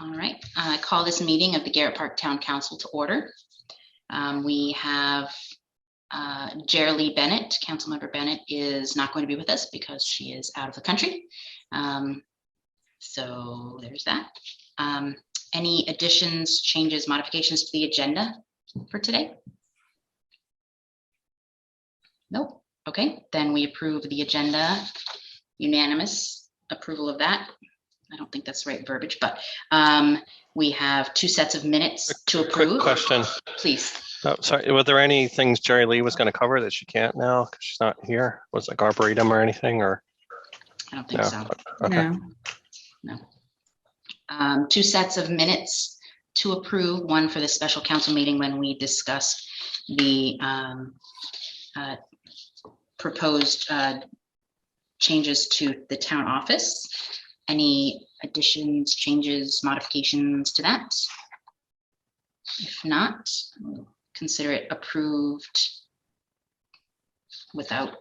All right, I call this meeting of the Garrett Park Town Council to order. We have Jerry Bennett. Councilmember Bennett is not going to be with us because she is out of the country. So there's that. Any additions, changes, modifications to the agenda for today? Nope. Okay, then we approve the agenda. Unanimous approval of that. I don't think that's the right verbiage, but we have 2 sets of minutes to approve. Quick question. Please. Oh, sorry. Were there any things Jerry Lee was going to cover that she can't now because she's not here? Was it like Arboretum or anything? Or I don't think so. Okay. No. 2 sets of minutes to approve. One for the special council meeting when we discussed the proposed changes to the town office. Any additions, changes, modifications to that? If not, we'll consider it approved without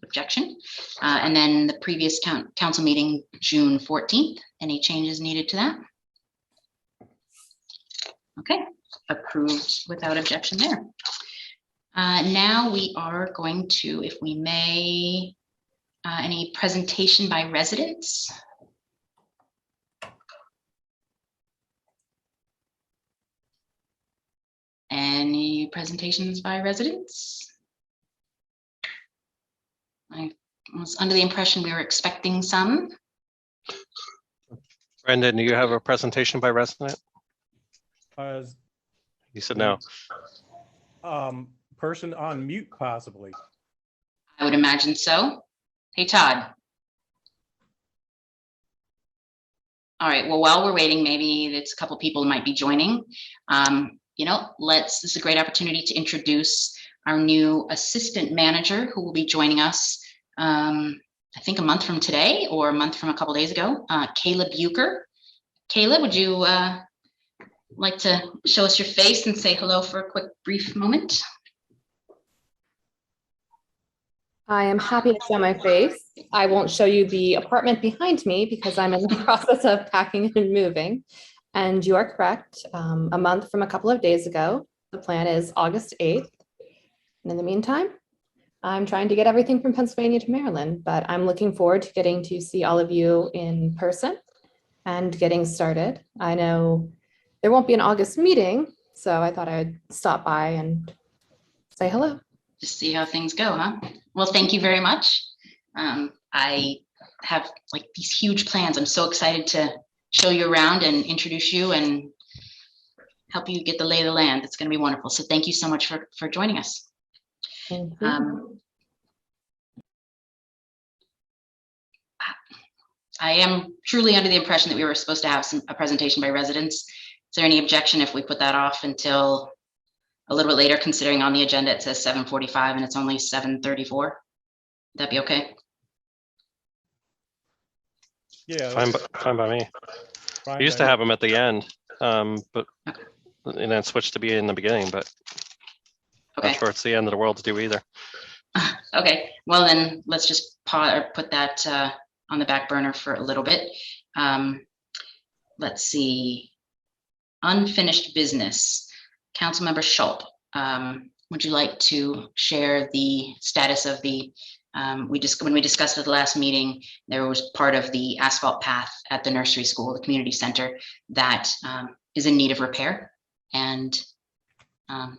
objection. And then the previous council meeting, June 14th, any changes needed to that? Okay, approved without objection there. Now we are going to, if we may, any presentation by residents? Any presentations by residents? I was under the impression we were expecting some. Brendan, do you have a presentation by resident? You said no. Person on mute, possibly. I would imagine so. Hey, Todd. All right, well, while we're waiting, maybe it's a couple people who might be joining. This is a great opportunity to introduce our new assistant manager who will be joining us, I think a month from today or a month from a couple days ago, Caleb Euchre. Caleb, would you like to show us your face and say hello for a quick, brief moment? I am happy to show my face. I won't show you the apartment behind me because I'm in the process of packing and moving. And you are correct. A month from a couple of days ago, the plan is August 8th. And in the meantime, I'm trying to get everything from Pennsylvania to Maryland, but I'm looking forward to getting to see all of you in person and getting started. I know there won't be an August meeting, so I thought I'd stop by and say hello. Just see how things go, huh? Well, thank you very much. I have like these huge plans. I'm so excited to show you around and introduce you and help you get the lay of the land. It's going to be wonderful. So thank you so much for joining us. Thank you. I am truly under the impression that we were supposed to have a presentation by residents. Is there any objection if we put that off until a little bit later, considering on the agenda it says 7:45 and it's only 7:34? Would that be okay? Yeah, Fine by me. Fine We used by to me. have them at the end, but Okay. and then switched to be in the beginning, but Okay. not sure it's the end of the world to do either. Okay. Well, then let's just put that on the back burner for a little bit. Let's see. Unfinished business. Councilmember Schulp, would you like to share the status of the, when we discussed at the last meeting, there was part of the asphalt path at the nursery school, the community center, that is in need of repair. And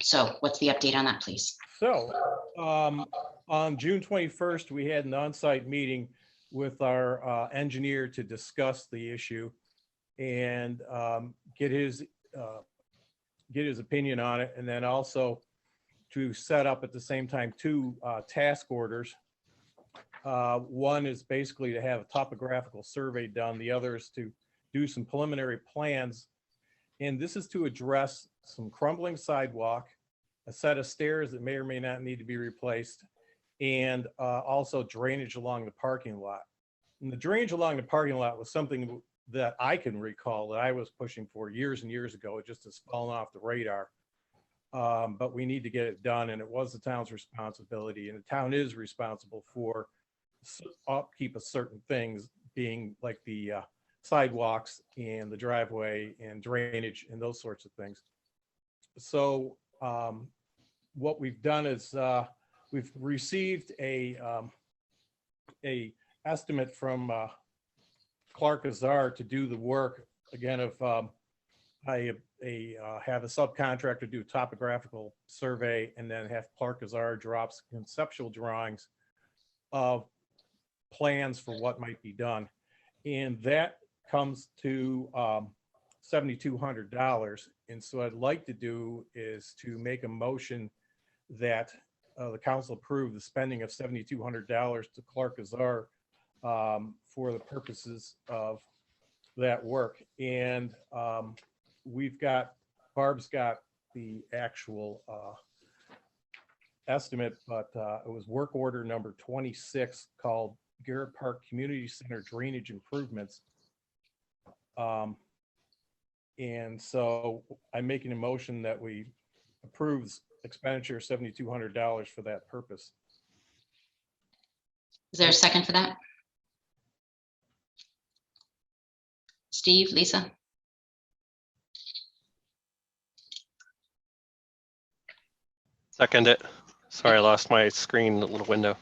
so what's the update on that, please? So on June 21st, we had an on-site meeting with our engineer to discuss the issue and get his opinion on it, and then also to set up at the same time 2 task orders. One is basically to have a topographical survey done. The other is to do some preliminary plans. And this is to address some crumbling sidewalk, a set of stairs that may or may not need to be replaced, and also drainage along the parking lot. And the drainage along the parking lot was something that I can recall that I was pushing for years and years ago. It just has fallen off the radar. But we need to get it done, and it was the town's responsibility, and the town is responsible for upkeep of certain things, being like the sidewalks and the driveway and drainage and those sorts of things. So what we've done is we've received a estimate from Clark Azar to do the work. Again, if I have a subcontractor do a topographical survey and then have Clark Azar drops conceptual drawings of plans for what might be done. And that comes to $7,200. And so I'd like to do is to make a motion that the council approve the spending of $7,200 to Clark Azar for the purposes of that work. And Barb's got the actual estimate, but it was work order number 26 called Garrett Park Community Center Drainage Improvements. And so I'm making a motion that we approve expenditure of $7,200 for that purpose. Is there a second for that? Steve, Lisa? Second it. Sorry, I lost my screen little window.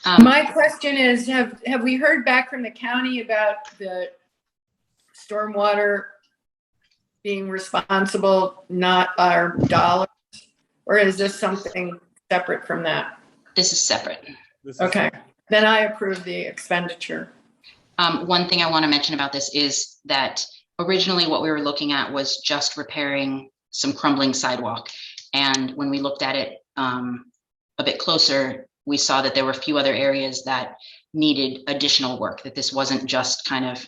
My question is, have we heard back from the county about the stormwater being responsible, not our dollars? Or is this something separate from that? This is separate. Okay, then I approve the expenditure. One thing I want to mention about this is that originally what we were looking at was just repairing some crumbling sidewalk. And when we looked at it a bit closer, we saw that there were a few other areas that needed additional work, that this wasn't just kind of,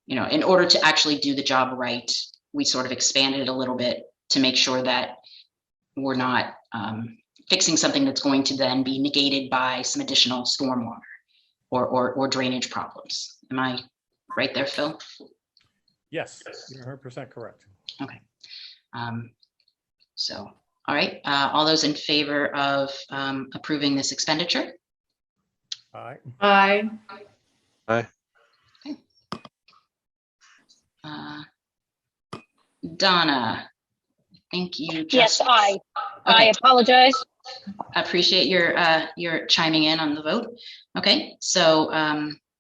in order to actually do the job right, we sort of expanded it a little bit to make sure that we're not fixing something that's going to then be negated by some additional stormwater or drainage problems. Am I right there, Phil? Yes, you're 100% correct. Okay. So, all right. All those in favor of approving this expenditure? Aye. Aye. Aye. Okay. Donna, thank you. Yes, aye. Okay. I apologize. I appreciate your chiming in on the vote. Okay, so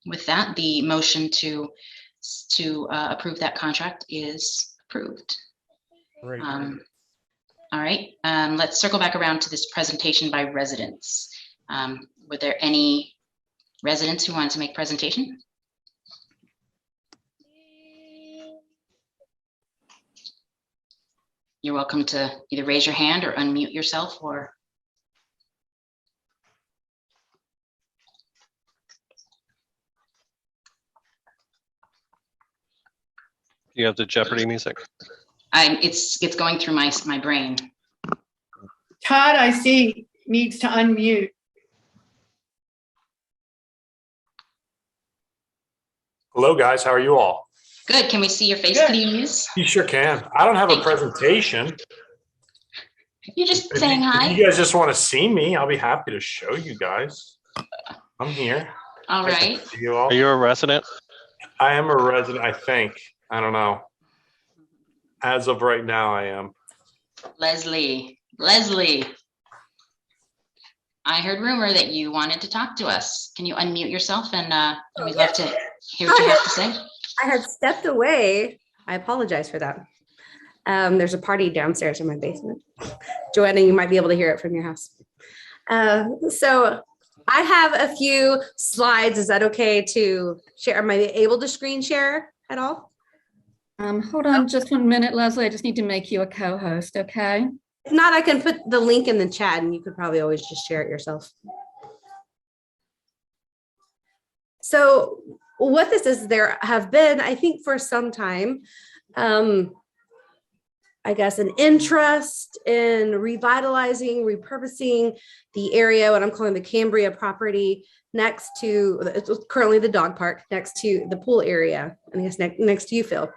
with that, the motion to approve that contract is approved. Great. All right, let's circle back around to this presentation by residents. Were there any residents who wanted to make presentation? You're welcome to either raise your hand or unmute yourself or. You have the Jeopardy music. It's going through my brain. Todd, I see, needs to unmute. Hello, guys. How are you all? Good. Can we see your face, Good. please? You sure can. I don't have a presentation. You're just If saying hi. you guys just want to see me, I'll be happy to show you guys. I'm here. All I can right. see you all. Are you a resident? I am a resident, I think. I don't know. As of right now, I am. Leslie, I heard rumor that you wanted to talk to us. Can you unmute yourself and we'd love to hear what you have to say. I had stepped away. I apologize for that. There's a party downstairs in my basement. Joanna, you might be able to hear it from your house. So I have a few slides. Is that okay to share? Am I able to screen share at all? Hold on just 1 minute, Leslie. I just need to make you a co-host, okay? If not, I can put the link in the chat and you could probably always just share it yourself. So what this is, there have been, I think for some time, I guess, an interest in revitalizing, repurposing the area, what I'm calling the Cambria property next to, it's currently the dog park, next to the pool area, and I guess next to you, Phil,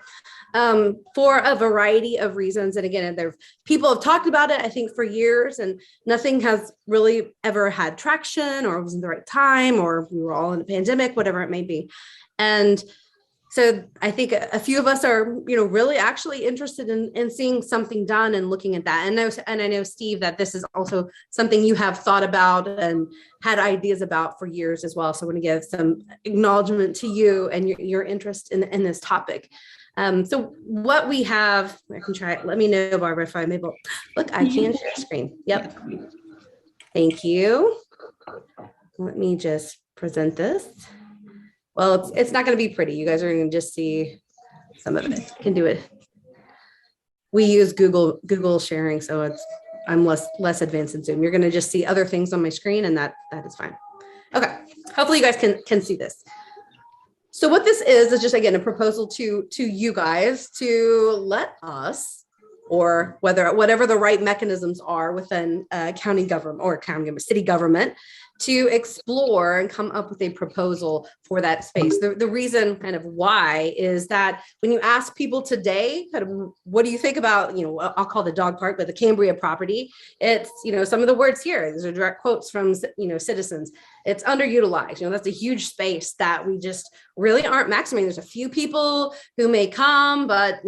for a variety of reasons. And again, people have talked about it, I think, for years, and nothing has really ever had traction, or it wasn't the right time, or we were all in a pandemic, whatever it may be. And So I think a few of us are, really actually interested in seeing something done and looking at that. And I know, Steve, that this is also something you have thought about and had ideas about for years as well. So I want to give some acknowledgement to you and your interest in this topic. So what we have, I can try it. Let me know, Barbara, if I'm able. Look, I can share screen. Yep. Thank you. Let me just present this. Well, it's not going to be pretty. You guys are going to just see some of it. I can do it. We use Google sharing, so I'm less advanced in Zoom. You're going to just see other things on my screen, and that is fine. Okay. Hopefully you guys can see this. So what this is just, again, a proposal to you guys to let us, or whatever the right mechanisms are within county government or city government, to explore and come up with a proposal for that space. The reason kind of why is that when you ask people today, kind of, what do you think about, I'll call the dog park, but the Cambria property, it's, some of the words here, these are direct quotes from, citizens. It's underutilized. That's a huge space that we just really aren't maximizing. There's a few people who may come, but,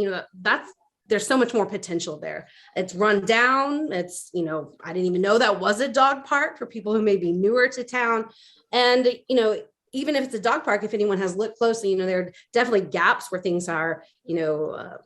there's so much more potential there. It's run down. It's, I didn't even know that was a dog park for people who may be newer to town. And, even if it's a dog park, if anyone has looked closely, there are definitely gaps where things are,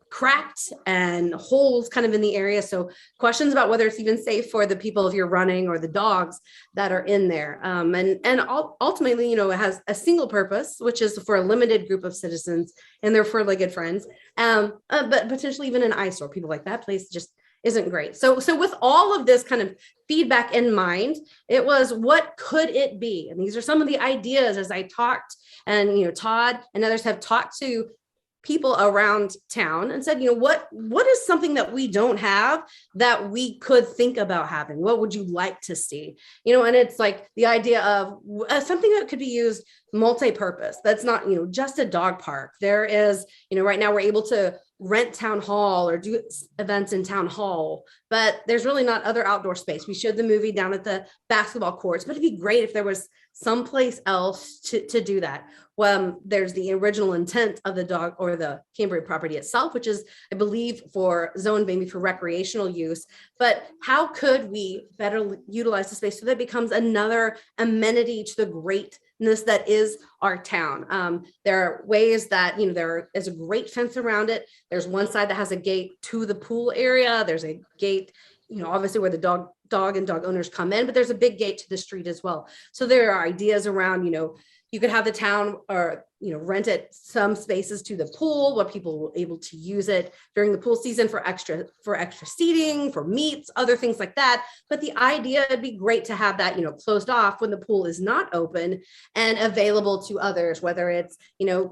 cracked and holes kind of in the area. So questions about whether it's even safe for the people if you're running or the dogs that are in there. And ultimately, it has a single purpose, which is for a limited group of citizens and their four-legged friends, but potentially even an eyesore. People like that place just isn't great. So with all of this kind of feedback in mind, it was, what could it be? And these are some of the ideas as I talked, and Todd and others have talked to people around town and said, what is something that we don't have that we could think about having? What would you like to see? And it's like the idea of something that could be used multi-purpose. That's not, just a dog park. There is, right now we're able to rent town hall or do events in town hall, but there's really not other outdoor space. We showed the movie down at the basketball courts, but it'd be great if there was someplace else to do that. Well, there's the original intent of the dog or the Cambria property itself, which is, I believe, for zone maybe for recreational use. But how could we better utilize the space so that it becomes another amenity to the greatness that is our town? There are ways that, there is a great fence around it. There's one side that has a gate to the pool area. There's a gate, obviously where the dog and dog owners come in, but there's a big gate to the street as well. So there are ideas around, you could have the town or, rent it some spaces to the pool where people will able to use it during the pool season for extra seating, for meets, other things like that. But the idea, it'd be great to have that, closed off when the pool is not open and available to others, whether it's,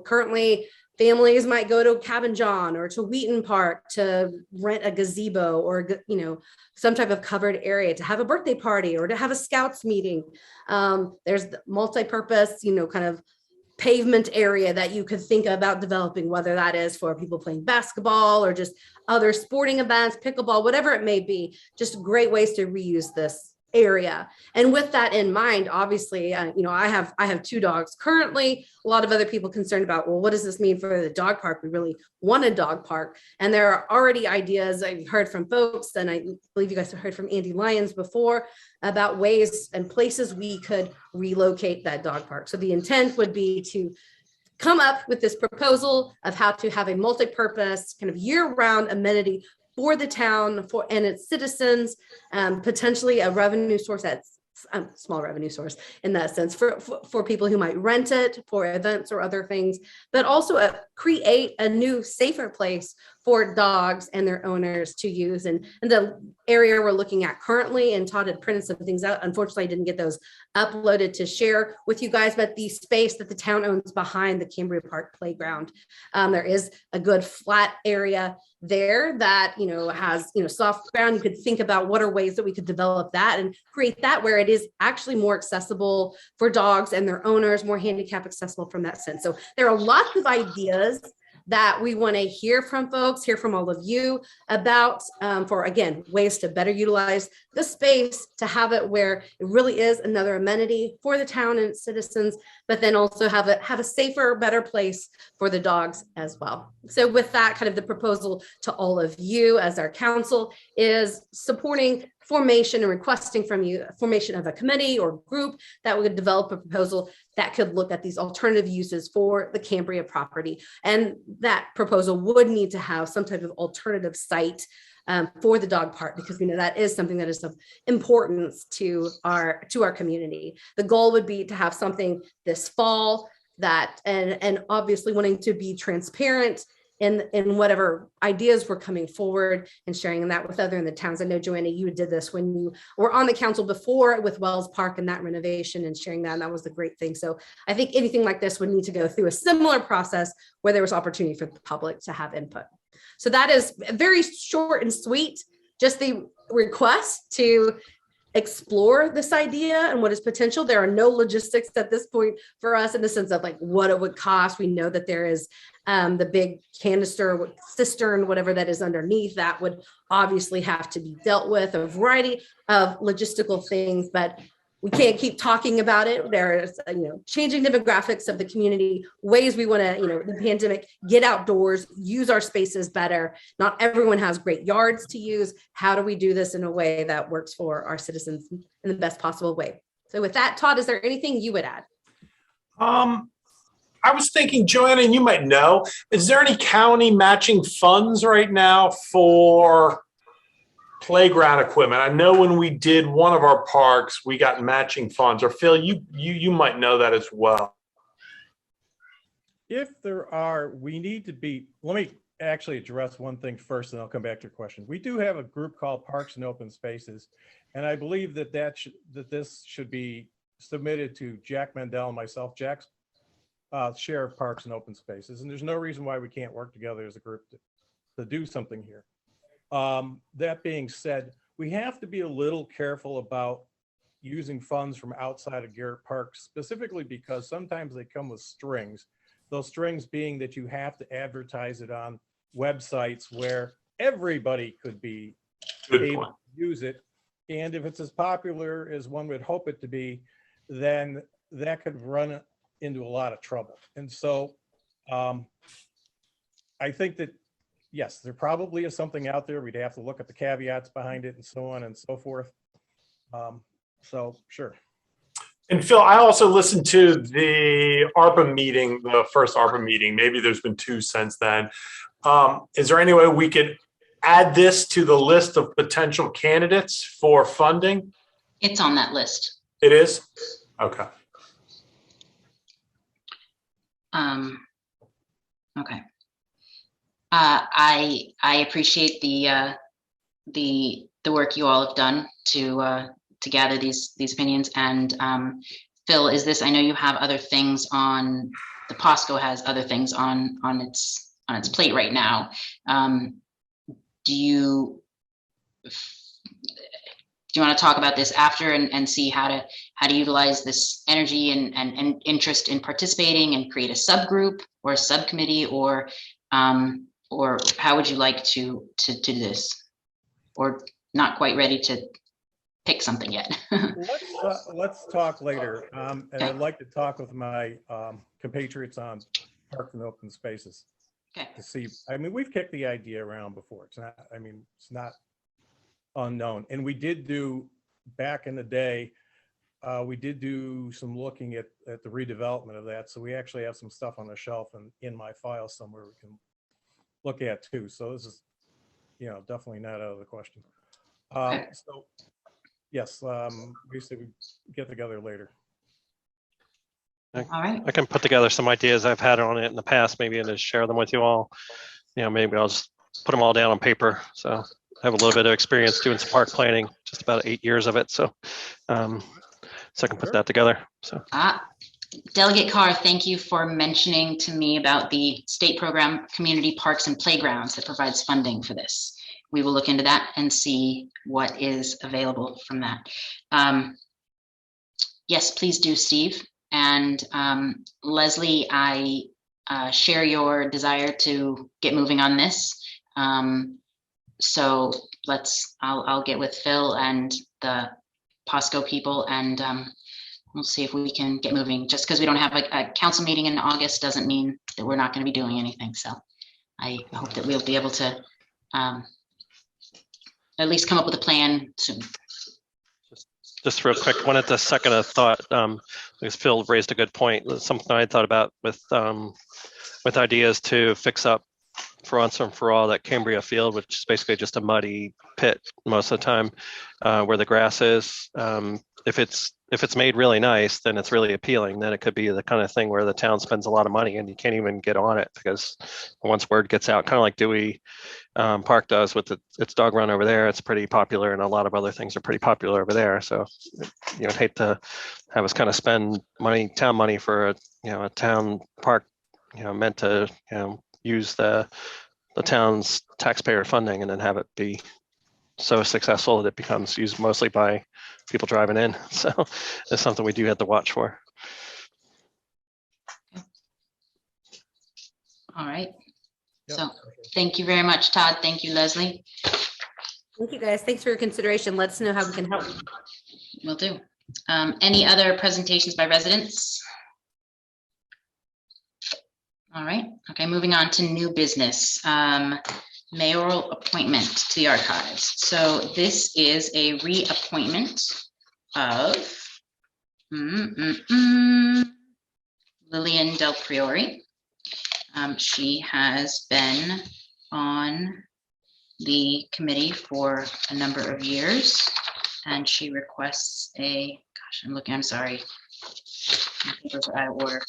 currently families might go to Cabin John or to Wheaton Park to rent a gazebo or, some type of covered area to have a birthday party or to have a scouts meeting. There's the multi-purpose, kind of pavement area that you could think about developing, whether that is for people playing basketball or just other sporting events, pickleball, whatever it may be, just great ways to reuse this area. And with that in mind, obviously, I have two dogs currently. A lot of other people concerned about, well, what does this mean for the dog park? We really want a dog park. And there are already ideas I've heard from folks, and I believe you guys have heard from Andy Lyons before, about ways and places we could relocate that dog park. So the intent would be to come up with this proposal of how to have a multi-purpose kind of year-round amenity for the town and its citizens, potentially a revenue source that's small revenue source in that sense for people who might rent it for events or other things, but also create a new safer place for dogs and their owners to use. And the area we're looking at currently, and Todd had printed some things out. Unfortunately, I didn't get those uploaded to share with you guys, but the space that the town owns behind the Cambria Park playground, there is a good flat area there that, has, soft ground. You could think about what are ways that we could develop that and create that where it is actually more accessible for dogs and their owners, more handicap accessible from that sense. So there are lots of ideas that we want to hear from folks, hear from all of you about, for again, ways to better utilize the space to have it where it really is another amenity for the town and its citizens, but then also have a safer, better place for the dogs as well. So with that, kind of the proposal to all of you as our council is supporting formation and requesting from you formation of a committee or group that would develop a proposal that could look at these alternative uses for the Cambria property. And that proposal would need to have some type of alternative site for the dog park, because we know that is something that is of importance to our community. The goal would be to have something this fall that, and obviously wanting to be transparent in whatever ideas were coming forward and sharing that with other in the towns. I know, Joanna, you did this when you were on the council before with Wells Park and that renovation and sharing that, and that was the great thing. So I think anything like this would need to go through a similar process where there was opportunity for the public to have input. So that is very short and sweet, just the request to explore this idea and what is potential. There are no logistics at this point for us in the sense of like what it would cost. We know that there is the big canister, cistern, whatever that is underneath that would obviously have to be dealt with, a variety of logistical things, but we can't keep talking about it. There's, changing demographics of the community, ways we want to, the pandemic, get outdoors, use our spaces better. Not everyone has great yards to use. How do we do this in a way that works for our citizens in the best possible way? So with that, Todd, is there anything you would add? I was thinking, Joanna, and you might know, is there any county matching funds right now for playground equipment? I know when we did one of our parks, we got matching funds. Or Phil, you might know that as well. If there are, we need to be, let me actually address one thing first, and I'll come back to your question. We do have a group called Parks and Open Spaces, and I believe that this should be submitted to Jack Mandel and myself. Jack's share of Parks and Open Spaces, and there's no reason why we can't work together as a group to do something here. That being said, we have to be a little careful about using funds from outside of Garrett Park, specifically because sometimes they come with strings. Those strings being that you have to advertise it on websites where everybody could be able to use it. And if it's as popular as one would hope it to be, then that could run into a lot of trouble. And so I think that, yes, there probably is something out there. We'd have to look at the caveats behind it and so on and so forth. So sure. And Phil, I also listened to the ARPA meeting, the first ARPA meeting. Maybe there's been two since then. Is there any way we could add this to the list of potential candidates for funding? It's on that list. It is? Okay. Okay. I appreciate the work you all have done to gather these opinions. And Phil, is this? I know you have other things on. The POSCO has other things on its plate right now. Do you want to talk about this after and see how to utilize this energy and interest in participating and create a subgroup or a subcommittee, or how would you like to do this? Or not quite ready to pick something yet? Let's talk later. And Okay. I'd like to talk with my compatriots on Parks and Open Spaces. Okay. To see, I mean, we've kicked the idea around before. It's not unknown. And we did do, back in the day, we did do some looking at the redevelopment of that. So we actually have some stuff on the shelf and in my file somewhere we can look at too. So this is, definitely not out of the question. Okay. So yes, we say we get together later. All right. I can put together some ideas I've had on it in the past, maybe, and just share them with you all. Maybe I'll just put them all down on paper. So I have a little bit of experience doing some park planning, just about 8 years of it. So, so I can put that together. So. Delegate Carr, thank you for mentioning to me about the state program, Community Parks and Playgrounds, that provides funding for this. We will look into that and see what is available from that. Yes, please do, Steve. And Leslie, I share your desire to get moving on this. So I'll get with Phil and the POSCO people, and we'll see if we can get moving. Just because we don't have a council meeting in August doesn't mean that we're not going to be doing anything. So I hope that we'll be able to at least come up with a plan soon. Just real quick, wanted to second a thought, because Phil raised a good point. Something I thought about with ideas to fix up for once and for all that Cambria field, which is basically just a muddy pit most of the time, where the grass is. If it's made really nice, then it's really appealing. Then it could be the kind of thing where the town spends a lot of money and you can't even get on it, because once word gets out, kind of like Dewey Park does with its dog run over there, it's pretty popular, and a lot of other things are pretty popular over there. So, I'd hate to have us kind of spend town money for a town park, meant to use the town's taxpayer funding, and then have it be so successful that it becomes used mostly by people driving in. So it's something we do have to watch for. All right. Yep. So thank you very much, Todd. Thank you, Leslie. Thank you, guys. Thanks for your consideration. Let us know how we can help. Will do. Any other presentations by residents? All right. Okay, moving on to new business. Mayoral appointment to the archives. So this is a reappointment of Lillian Del Priori. She has been on the committee for a number of years, and she requests I'm sorry, my papers are out of order.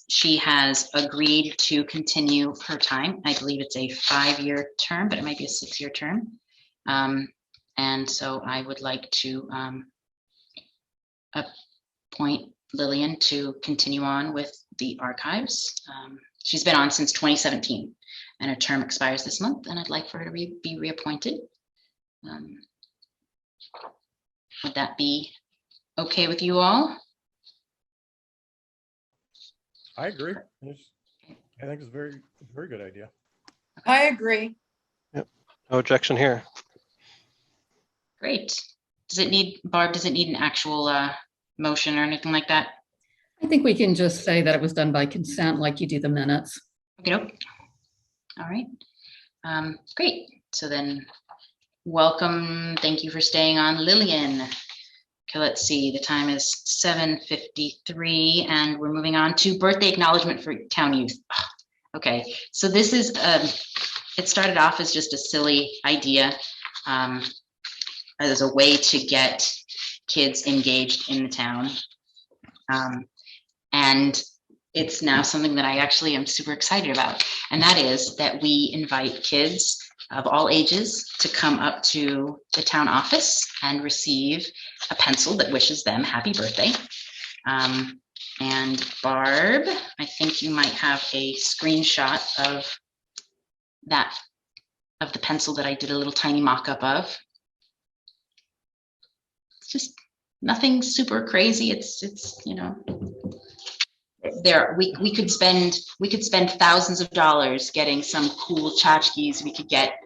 She has agreed to continue her time. I believe it's a 5-year term, but it might be a 6-year term. And so I would like to appoint Lillian to continue on with the archives. She's been on since 2017, and her term expires this month, and I'd like for her to be reappointed. Would that be okay with you all? I agree. I think it's a very, very good idea. I agree. No objection here. Great. Barb, does it need an actual motion or anything like that? I think we can just say that it was done by consent, like you do the minutes. Okay. All right. Great. So then, welcome. Thank you for staying on, Lillian. Okay, let's see. The time is 7:53, and we're moving on to birthday acknowledgement for town youth. Okay, so this is it started off as just a silly idea, as a way to get kids engaged in the town, and it's now something that I actually am super excited about, and that is that we invite kids of all ages to come up to the town office and receive a pencil that wishes them happy birthday. And Barb, I think you might have a screenshot of the pencil that I did a little tiny mock-up of. It's just nothing super crazy. It's there, we could spend thousands of dollars getting some cool tchotchkes. We could get,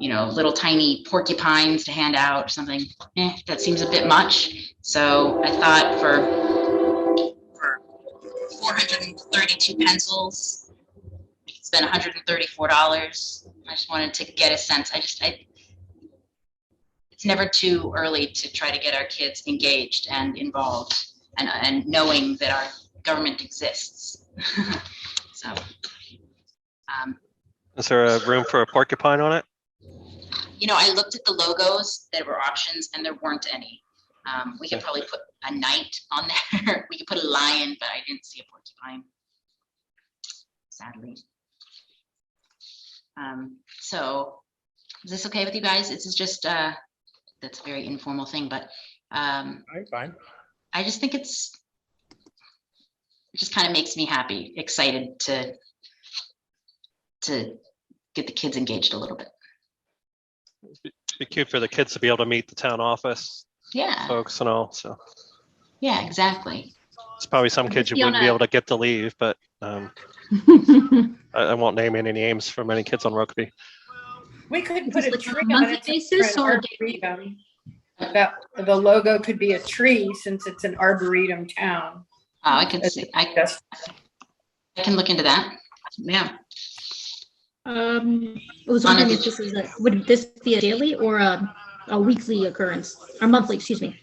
little tiny porcupines to hand out or something. That seems a bit much. So I thought for 432 pencils, we could spend $134. I just wanted to get a sense. It's never too early to try to get our kids engaged and involved, and knowing that our government exists. So, is there a room for a porcupine on it? I looked at the logos that were options, and there weren't any. We could probably put a knight on there. We could put a lion, but I didn't see a porcupine, sadly. So is this okay with you guys? This is just that's a very informal thing, but I'm fine. I just think it just kind of makes me happy, excited to get the kids engaged a little bit. It'd be cute for the kids to be able to meet the town office folks and all. So yeah, exactly. it's probably some kids you wouldn't be able to get to leave, but I won't name any names from any kids on Rokeby. We could Is put this a like on tree a on monthly it basis for or an arboretum. That the logo could be a tree since it's an arboretum town. Oh, I can see. Yes. I can look into that. Yeah. I was On a wondering if this is would this be a daily or a weekly occurrence or monthly, excuse me.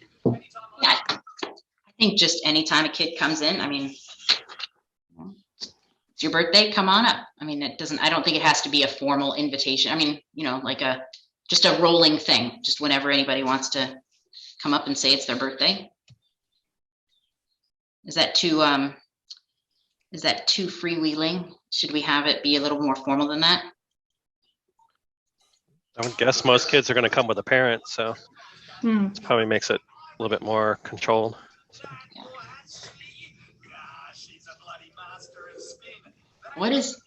Yeah, I think just anytime a kid comes in, I mean, it's your birthday, come on up. I mean, I don't think it has to be a formal invitation. I mean, like just a rolling thing, just whenever anybody wants to come up and say it's their birthday. Is that too freewheeling? Should we have it be a little more formal than that? I would guess most kids are going to come with a parent, so it probably makes it a little bit more controlled. So. What is?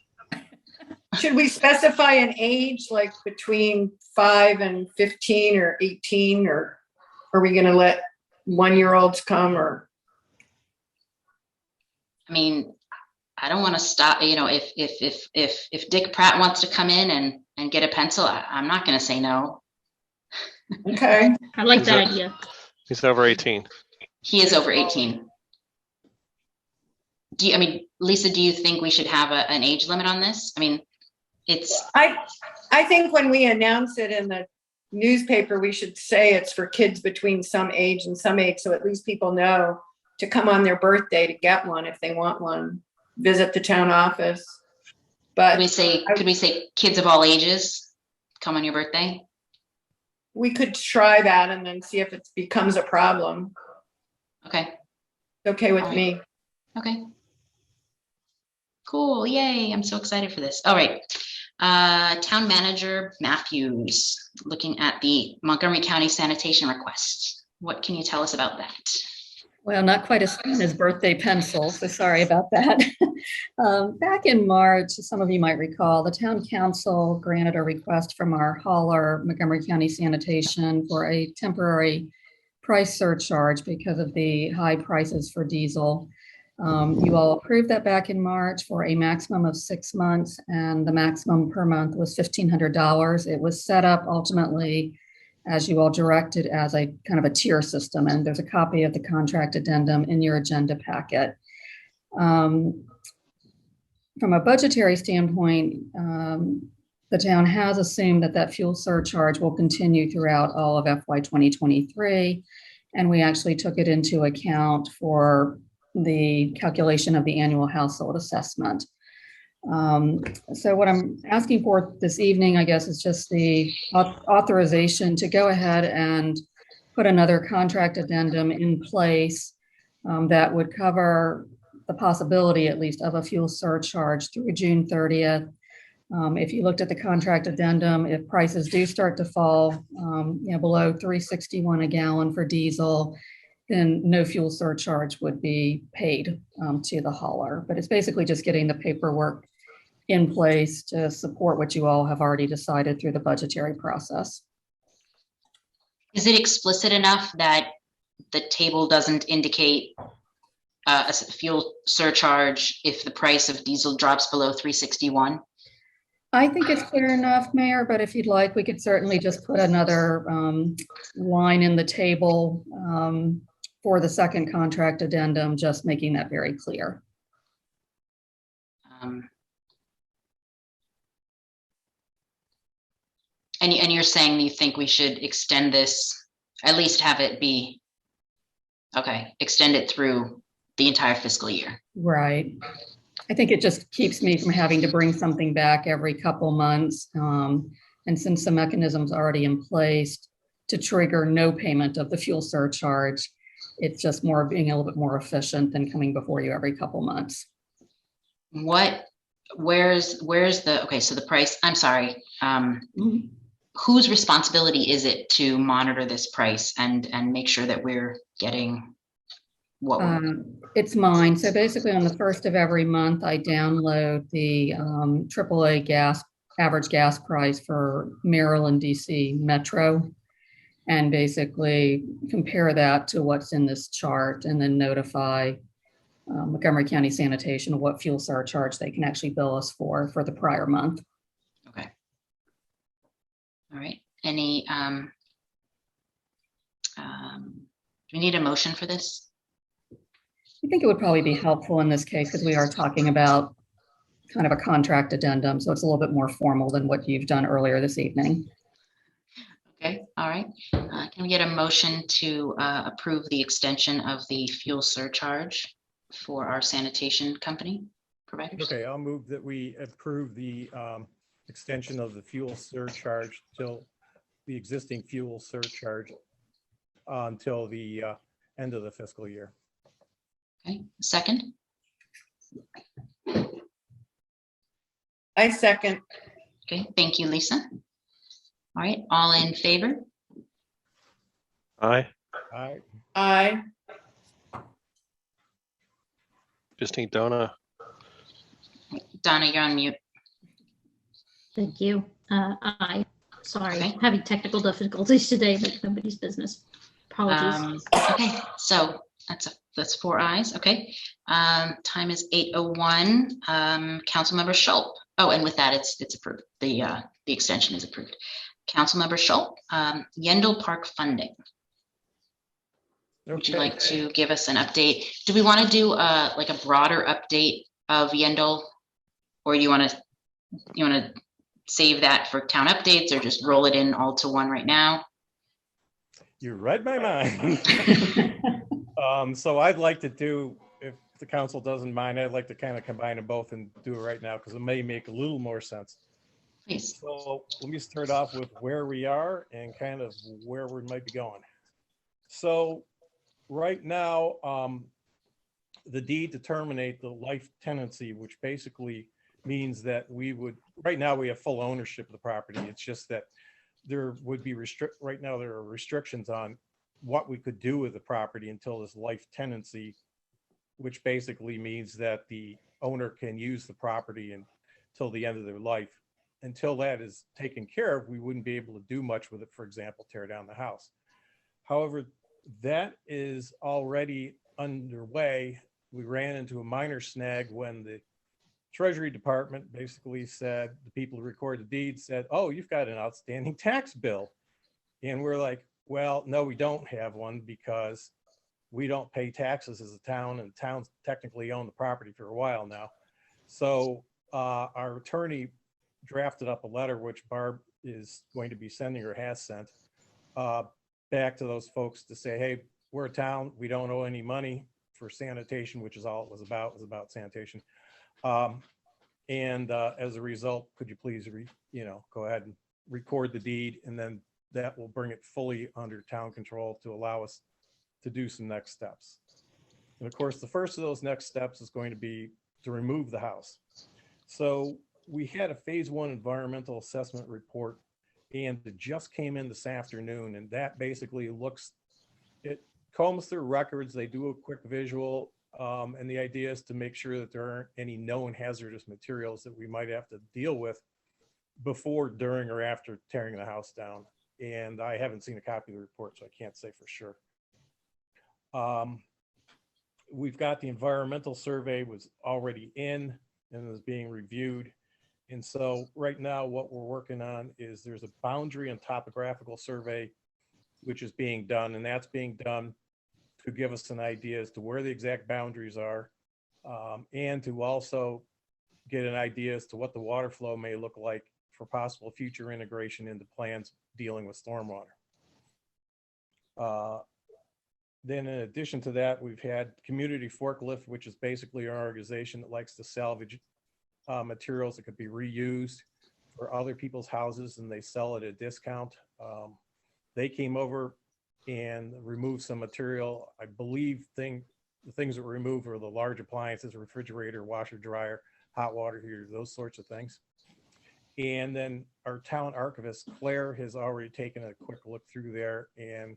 Should we specify an age like between 5 and 15 or 18, or are we going to let 1-year-olds come? Or I mean, I don't want to stop. If Dick Pratt wants to come in and get a pencil, I'm not going to say no. okay, I like that idea. He's over 18. He is over 18. Lisa, do you think we should have an age limit on this? I mean, I think when we announce it in the newspaper, we should say it's for kids between some age and some age, so at least people know to come on their birthday to get one if they want one. Visit the town office. But could we say kids of all ages come on your birthday? We could try that and then see if it becomes a problem. Okay. It's okay with All right. me. Okay. Cool. Yay. I'm so excited for this. All right. Town Manager Matthews, looking at the Montgomery County sanitation request. What can you tell us about that? Well, not quite as fun as birthday pencils, so sorry about that. Back in March, some of you might recall, the town council granted a request from our hauler, Montgomery County Sanitation, for a temporary price surcharge because of the high prices for diesel. You all approved that back in March for a maximum of 6 months, and the maximum per month was $1,500. It was set up ultimately, as you all directed, as a kind of a tier system, and there's a copy of the contract addendum in your agenda packet. From a budgetary standpoint, the town has assumed that fuel surcharge will continue throughout all of FY 2023, and we actually took it into account for the calculation of the annual household assessment. So what I'm asking for this evening, I guess, is just the authorization to go ahead and put another contract addendum in place that would cover the possibility, at least, of a fuel surcharge through June 30th. If you looked at the contract addendum, if prices do start to fall below $3.61 a gallon for diesel, then no fuel surcharge would be paid to the hauler. But it's basically just getting the paperwork in place to support what you all have already decided through the budgetary process. Is it explicit enough that the table doesn't indicate a fuel surcharge if the price of diesel drops below $3.61? I think it's clear enough, Mayor, but if you'd like, we could certainly just put another line in the table for the second contract addendum, just making that very clear. And you're saying you think we should extend this, at least have it be, okay, extend it through the entire fiscal year. Right. I think it just keeps me from having to bring something back every couple months. And since the mechanism's already in place to trigger no payment of the fuel surcharge, it's just more being a little bit more efficient than coming before you every couple months. Where's the, okay, so the price, I'm sorry. Whose responsibility is it to monitor this price and make sure that we're getting what it's mine. So basically on the first of every month, I download the AAA gas, average gas price for Maryland, DC Metro, and basically compare that to what's in this chart and then notify Montgomery County Sanitation what fuel surcharge they can actually bill us for the prior month. Okay. All right. Any, do we need a motion for this? I think it would probably be helpful in this case because we are talking about kind of a contract addendum, so it's a little bit more formal than what you've done earlier this evening. Okay, all right. Can we get a motion to approve the extension of the fuel surcharge for our sanitation company providers? Okay, I'll move that we approve the extension of the fuel surcharge till the existing fuel surcharge until the end of the fiscal year. Okay, second. I second. Okay, thank you, Lisa. All right, all in favor? Aye. Aye. Aye. Just need Donna. Donna, you're on mute. Thank you. Aye. Sorry, Okay. having technical difficulties today, but nobody's business. Apologies. Okay, so that's 4 ayes. Okay. Time is 8:01. Councilmember Schultz. Oh, and with that, it's approved. The extension is approved. Councilmember Schultz, Yendel Park funding. Would you Okay. like to give us an update? Do we want to do like a broader update of Yendel, or you want to save that for town updates, or just roll it in all to one right now? You read my mind. So I'd like to do, if the council doesn't mind, I'd like to kind of combine them both and do it right now because it may make a little more sense. Please. So let me start off with where we are and kind of where we might be going. So right now, the deed to terminate the life tenancy, which basically means that we would, right now we have full ownership of the property. It's just that there would be right now there are restrictions on what we could do with the property until this life tenancy, which basically means that the owner can use the property until the end of their life. Until that is taken care of, we wouldn't be able to do much with it, for example, tear down the house. However, that is already underway. We ran into a minor snag when the Treasury Department basically said, the people who record the deed said, oh, you've got an outstanding tax bill. And we're like, well, no, we don't have one because we don't pay taxes as a town, and towns technically own the property for a while now. So our attorney drafted up a letter, which Barb is going to be sending or has sent back to those folks to say, hey, we're a town, we don't owe any money for sanitation, which is all it was about sanitation. And as a result, could you please, go ahead and record the deed, and then that will bring it fully under town control to allow us to do some next steps. And of course, the first of those next steps is going to be to remove the house. So we had a phase 1 environmental assessment report, and it just came in this afternoon, and that basically it combs through records. They do a quick visual. And the idea is to make sure that there aren't any known hazardous materials that we might have to deal with before, during, or after tearing the house down. And I haven't seen a copy of the report, so I can't say for sure. We've got the environmental survey was already in and is being reviewed. And so right now what we're working on is there's a boundary and topographical survey, which is being done, and that's being done to give us an idea as to where the exact boundaries are, and to also get an idea as to what the water flow may look like for possible future integration into plans dealing with stormwater. Then in addition to that, we've had Community Forklift, which is basically our organization that likes to salvage materials that could be reused for other people's houses, and they sell at a discount. They came over and removed some material. I believe the things that were removed were the large appliances, refrigerator, washer, dryer, hot water heater, those sorts of things. And then our town archivist, Claire, has already taken a quick look through there, and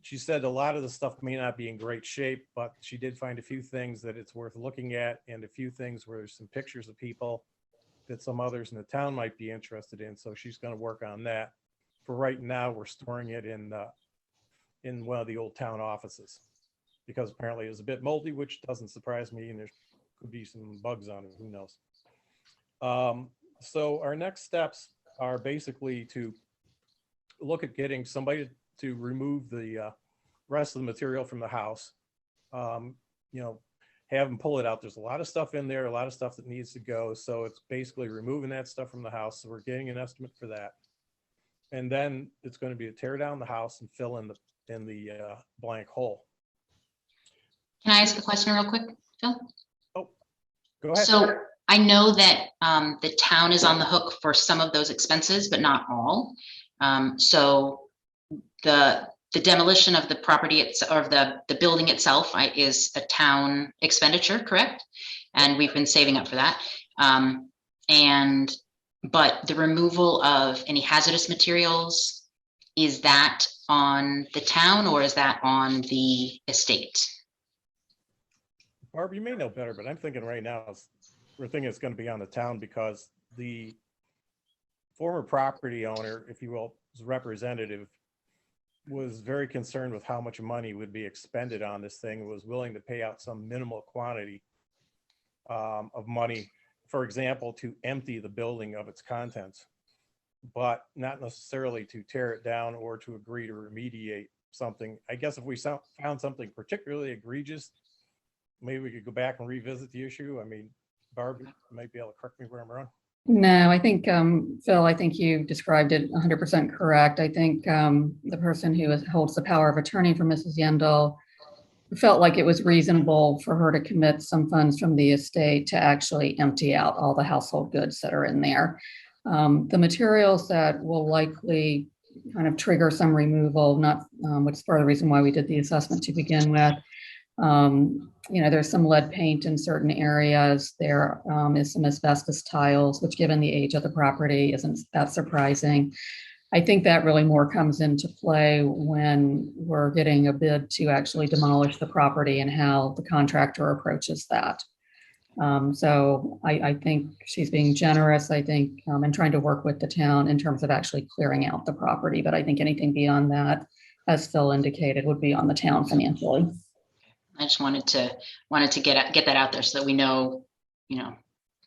she said a lot of the stuff may not be in great shape, but she did find a few things that it's worth looking at, and a few things where there's some pictures of people that some others in the town might be interested in. So she's going to work on that. For right now, we're storing it in one of the old town offices. because apparently it was a bit moldy, which doesn't surprise me, and there could be some bugs on it, who knows. So our next steps are basically to look at getting somebody to remove the rest of the material from the house. You know, have them pull it out. There's a lot of stuff in there, a lot of stuff that needs to go. So it's basically removing that stuff from the house. So we're getting an estimate for that. And then it's going to be to tear down the house and fill in the blank hole. Can I ask a question real quick, Phil? Oh, go ahead. So I know that the town is on the hook for some of those expenses, but not all. So the demolition of the property or the building itself is a town expenditure, correct? And we've been saving up for that. But the removal of any hazardous materials, is that on the town or is that on the estate? Barb, you may know better, but I'm thinking right now, we're thinking it's going to be on the town because the former property owner, if you will, his representative, was very concerned with how much money would be expended on this thing, was willing to pay out some minimal quantity of money, for example, to empty the building of its contents, but not necessarily to tear it down or to agree to remediate something. I guess if we found something particularly egregious, maybe we could go back and revisit the issue. I mean, Barb, you might be able to correct me where I'm wrong. No, I think, Phil, I think you described it 100% correct. I think the person who holds the power of attorney for Mrs. Yendel felt like it was reasonable for her to commit some funds from the estate to actually empty out all the household goods that are in there. The materials that will likely kind of trigger some removal, which is part of the reason why we did the assessment to begin with. There's some lead paint in certain areas. There is some asbestos tiles, which given the age of the property isn't that surprising. I think that really more comes into play when we're getting a bid to actually demolish the property and how the contractor approaches that. So I think she's being generous, I think, and trying to work with the town in terms of actually clearing out the property. But I think anything beyond that, as Phil indicated, would be on the town financially. I just wanted to get that out there so that we know,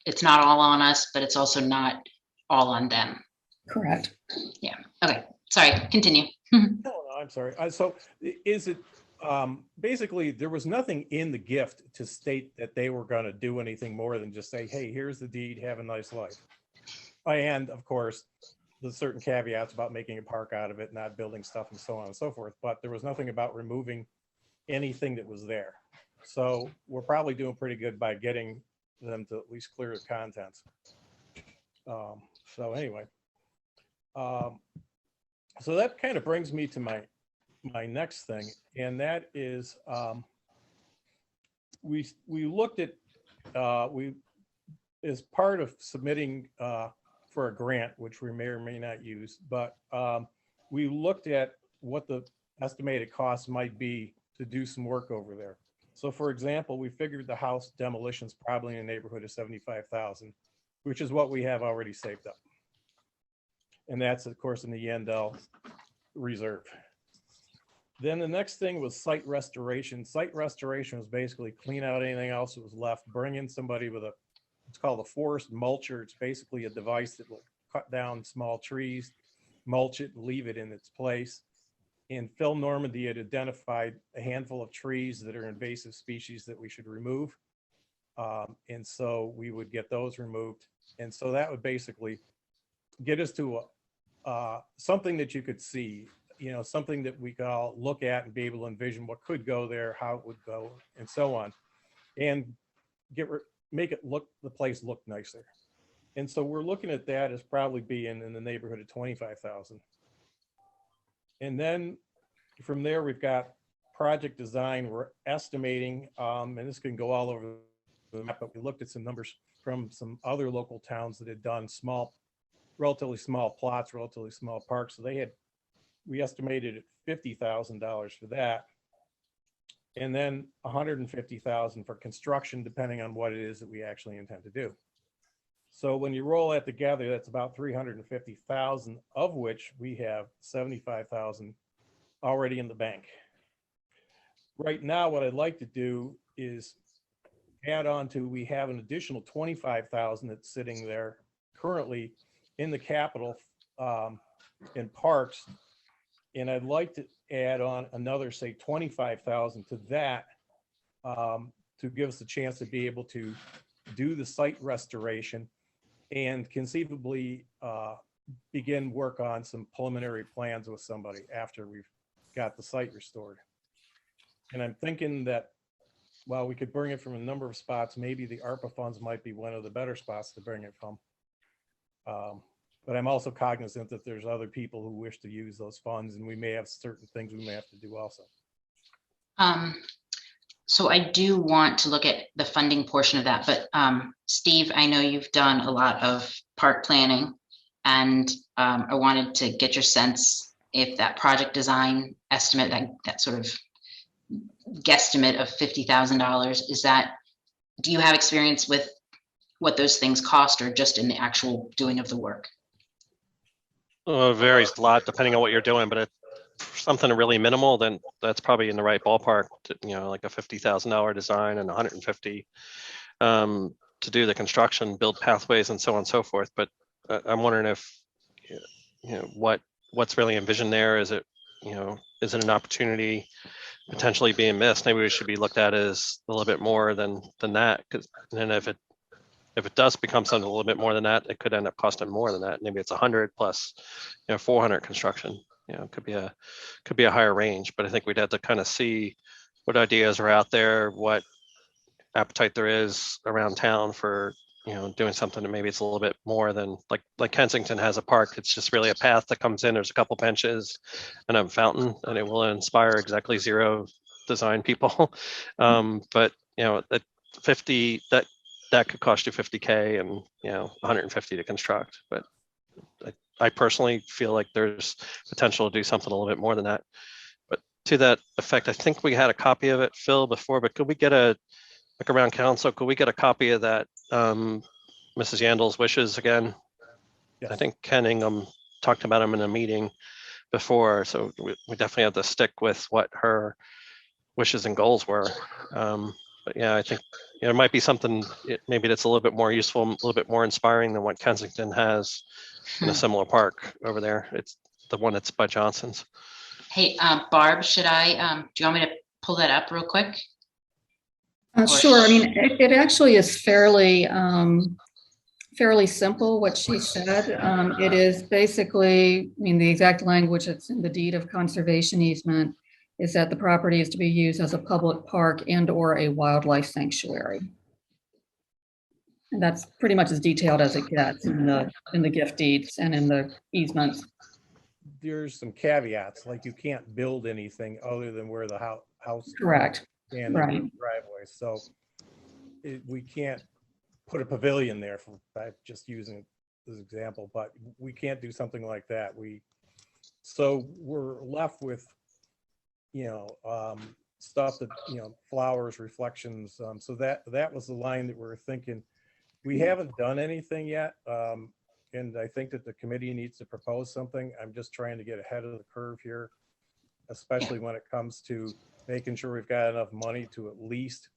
it's not all on us, but it's also not all on them. Correct. Yeah. Okay. Sorry. Continue. No, I'm sorry. So is it basically there was nothing in the gift to state that they were going to do anything more than just say, hey, here's the deed, have a nice life. And of course, there's certain caveats about making a park out of it, not building stuff and so on and so forth. But there was nothing about removing anything that was there. So we're probably doing pretty good by getting them to at least clear the contents. So anyway, so that kind of brings me to my next thing, and that is we looked at as part of submitting for a grant, which we may or may not use, but we looked at what the estimated cost might be to do some work over there. So for example, we figured the house demolition's probably in the neighborhood of $75,000, which is what we have already saved up. And that's of course in the Yendel reserve. Then the next thing was site restoration. Site restoration was basically clean out anything else that was left, bring in somebody with it's called a forest mulcher. It's basically a device that will cut down small trees, mulch it, and leave it in its place. And Phil Normandy had identified a handful of trees that are invasive species that we should remove. And so we would get those removed. And so that would basically get us to something that you could see, something that we could all look at and be able to envision what could go there, how it would go, and so on. And make it the place look nicer. And so we're looking at that as probably being in the neighborhood of 25,000. And then from there, we've got project design. We're estimating, and this can go all over the map, but we looked at some numbers from some other local towns that had done relatively small plots, relatively small parks. So we estimated at $50,000 for that. And then $150,000 for construction, depending on what it is that we actually intend to do. So when you roll that together, that's about $350,000, of which we have $75,000 already in the bank. right now, what I'd like to do is add on to, we have an additional 25,000 that's sitting there currently in the capital, in parks. And I'd like to add on another, say, 25,000 to that, to give us a chance to be able to do the site restoration and conceivably begin work on some preliminary plans with somebody after we've got the site restored. And I'm thinking that while we could bring it from a number of spots, maybe the ARPA funds might be one of the better spots to bring it from. But I'm also cognizant that there's other people who wish to use those funds, and we may have certain things we may have to do also. So I do want to look at the funding portion of that, but Steve, I know you've done a lot of park planning, and I wanted to get your sense if that project design estimate, that sort of guesstimate of $50,000, is that, do you have experience with what those things cost, or just in the actual doing of the work? It varies a lot depending on what you're doing, but something really minimal, then that's probably in the right ballpark. Like a $50,000 design and 150 to do the construction, build pathways, and so on and so forth. But I'm wondering if what's really envisioned there. Is it an opportunity potentially being missed? Maybe we should be looked at as a little bit more than that, because then if it does become something a little bit more than that, it could end up costing more than that. Maybe it's 100 plus 400 construction. It could be a higher range, but I think we'd have to kind of see what ideas are out there, what appetite there is around town for doing something that maybe it's a little bit more than like Kensington has a park. It's just really a path that comes in. There's a couple benches and a fountain, and it will inspire exactly zero design people. But at 50, that could cost you 50K and 150 to construct. But I personally feel like there's potential to do something a little bit more than that. But to that effect, I think we had a copy of it, Phil, before, but could we get around council, could we get a copy of that, Mrs. Yandel's wishes again? Yes. I think Ken Ingham talked about them in a meeting before, so we definitely have to stick with what her wishes and goals were. But yeah, I think it might be something maybe that's a little bit more useful, a little bit more inspiring than what Kensington has in a similar park over there. It's the one that's by Johnson's. Hey, Barb, do you want me to pull that up real quick? Sure. I mean, it actually is fairly simple what she said. It is basically, the exact language that's in the deed of conservation easement is that the property is to be used as a public park and or a wildlife sanctuary. And that's pretty much as detailed as it gets in the gift deeds and in the easements. There's some caveats, like you can't build anything other than where the house. Correct. And right. the driveway. So we can't put a pavilion there, I'm just using it as an example, but we can't do something like that. So we're left with, stuff that, flowers, reflections. So that was the line that we're thinking. We haven't done anything yet. And I think that the committee needs to propose something. I'm just trying to get ahead of the curve here, especially when it comes to making sure we've got enough money to at least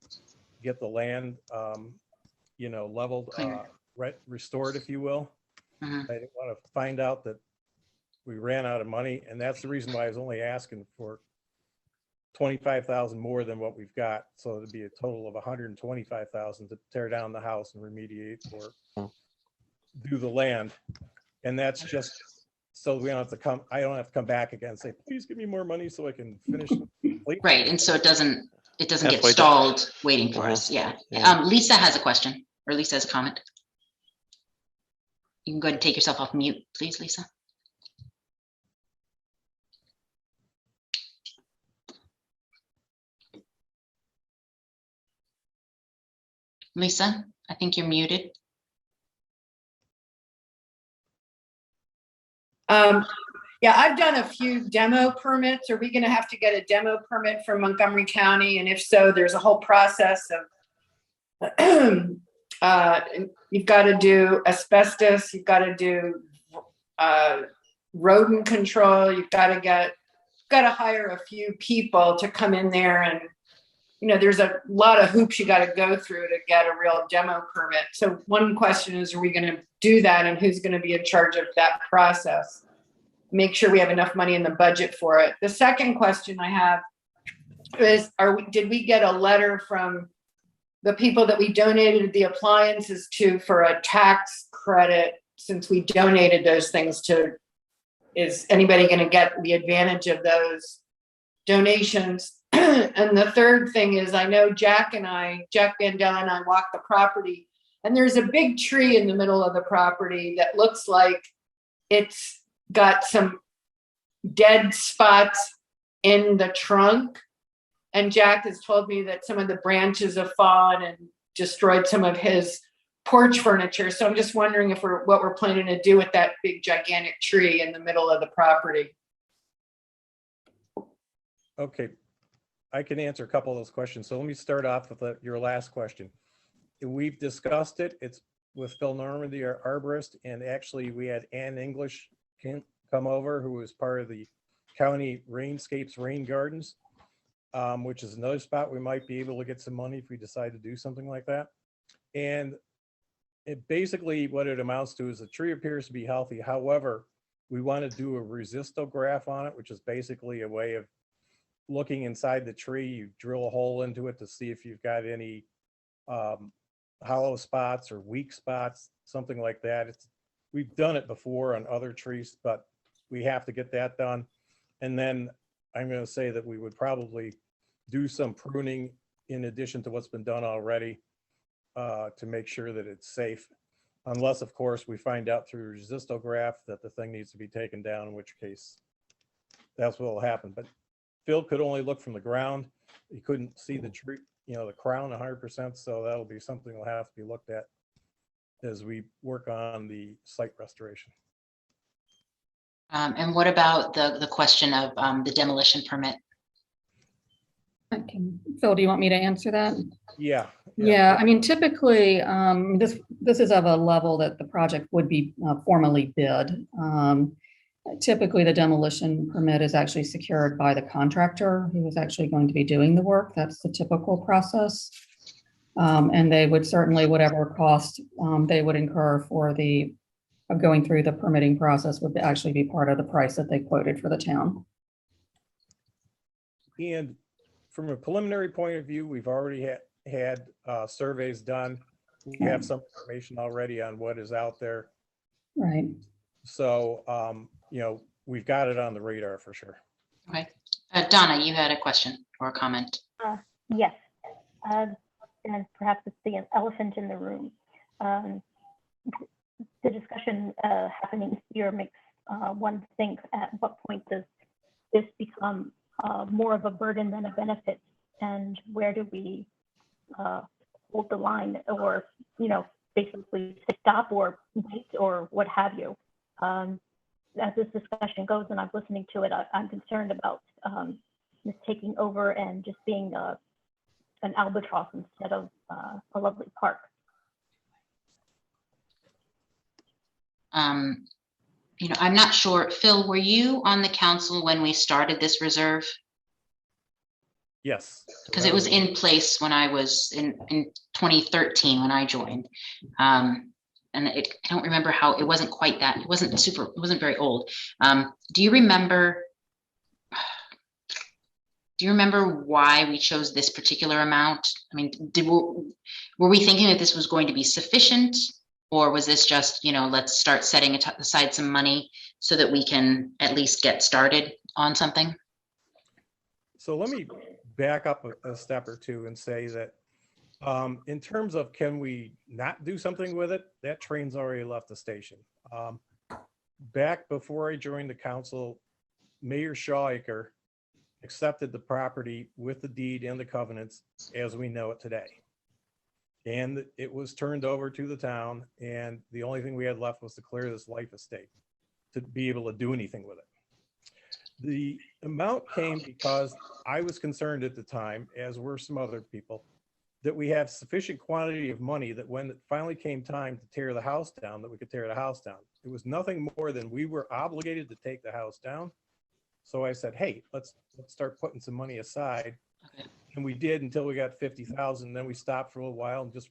get the land, leveled, restored, if you will. Mm-hmm. I didn't want to find out that we ran out of money, and that's the reason why I was only asking for 25,000 more than what we've got. So it'd be a total of 125,000 to tear down the house and remediate or do the land. And that's just so we don't have to come. I don't have to come back again and say, please give me more money so I can finish. Right, and so it doesn't get Halfway stalled waiting for us. Yeah. Yeah. Lisa has a question, or Lisa has a comment. You can go ahead and take yourself off mute, please, Lisa. Lisa, I think you're muted. Yeah, I've done a few demo permits. Are we going to have to get a demo permit from Montgomery County? And if so, there's a whole process of you've got to do asbestos, you've got to do rodent control, you've got to get got to hire a few people to come in there, and there's a lot of hoops you got to go through to get a real demo permit. So one question is, are we going to do that, and who's going to be in charge of that process? Make sure we have enough money in the budget for it. The second question I have is, did we get a letter from the people that we donated the appliances to for a tax credit, since we donated those things to? Is anybody going to get the advantage of those donations? And the third thing is, I know Jack Vandell and I walked the property, and there's a big tree in the middle of the property that looks like it's got some dead spots in the trunk. And Jack has told me that some of the branches have fallen and destroyed some of his porch furniture. So I'm just wondering what we're planning to do with that big gigantic tree in the middle of the property. Okay, I can answer a couple of those questions. So let me start off with your last question. We've discussed it. It's with Phil Normandy, our arborist, and actually we had Ann English come over, who was part of the county Rainscapes Rain Gardens, which is another spot we might be able to get some money if we decide to do something like that. And it basically, what it amounts to is the tree appears to be healthy. However, we want to do a resistograph on it, which is basically a way of looking inside the tree. You drill a hole into it to see if you've got any hollow spots or weak spots, something like that. We've done it before on other trees, but we have to get that done. And then I'm going to say that we would probably do some pruning in addition to what's been done already to make sure that it's safe. Unless, of course, we find out through resistograph that the thing needs to be taken down, in which case that's what will happen. But Phil could only look from the ground. He couldn't see the tree, the crown 100%. So that'll be something that'll have to be looked at as we work on the site restoration. And what about the question of the demolition permit? Phil, do you want me to answer that? Yeah. Yeah, I mean, typically, this is of a level that the project would be formally bid. Typically, the demolition permit is actually secured by the contractor who is actually going to be doing the work. That's the typical process. And they would certainly, whatever cost they would incur for going through the permitting process would actually be part of the price that they quoted for the town. And from a preliminary point of view, we've already had surveys done. We have some information already on what is out there. Right. So, we've got it on the radar for sure. Okay. Donna, you had a question or a comment. Yes. And perhaps it's the elephant in the room. The discussion happening here makes one think, at what point does this become more of a burden than a benefit, and where do we hold the line, or basically stop or wait or what have you? As this discussion goes and I'm listening to it, I'm concerned about this taking over and just being an albatross instead of a lovely park. I'm not sure. Phil, were you on the council when we started this reserve? Yes. Because it was in place when I was in 2013 when I joined. And I don't remember how, it wasn't quite that, it wasn't very old. Do you remember why we chose this particular amount? I mean, were we thinking that this was going to be sufficient? Or was this just, let's start setting aside some money so that we can at least get started on something? So let me back up a step or two and say that in terms of can we not do something with it, that train's already left the station. Back before I joined the council, Mayor Shawacre accepted the property with the deed and the covenants as we know it today. And it was turned over to the town, and the only thing we had left was to clear this life estate to be able to do anything with it. The amount came because I was concerned at the time, as were some other people, that we have sufficient quantity of money that when it finally came time to tear the house down, that we could tear the house down. It was nothing more than we were obligated to take the house down, So I said, hey, let's start putting some money aside. Okay. And we did until we got 50,000. Then we stopped for a little while, and just,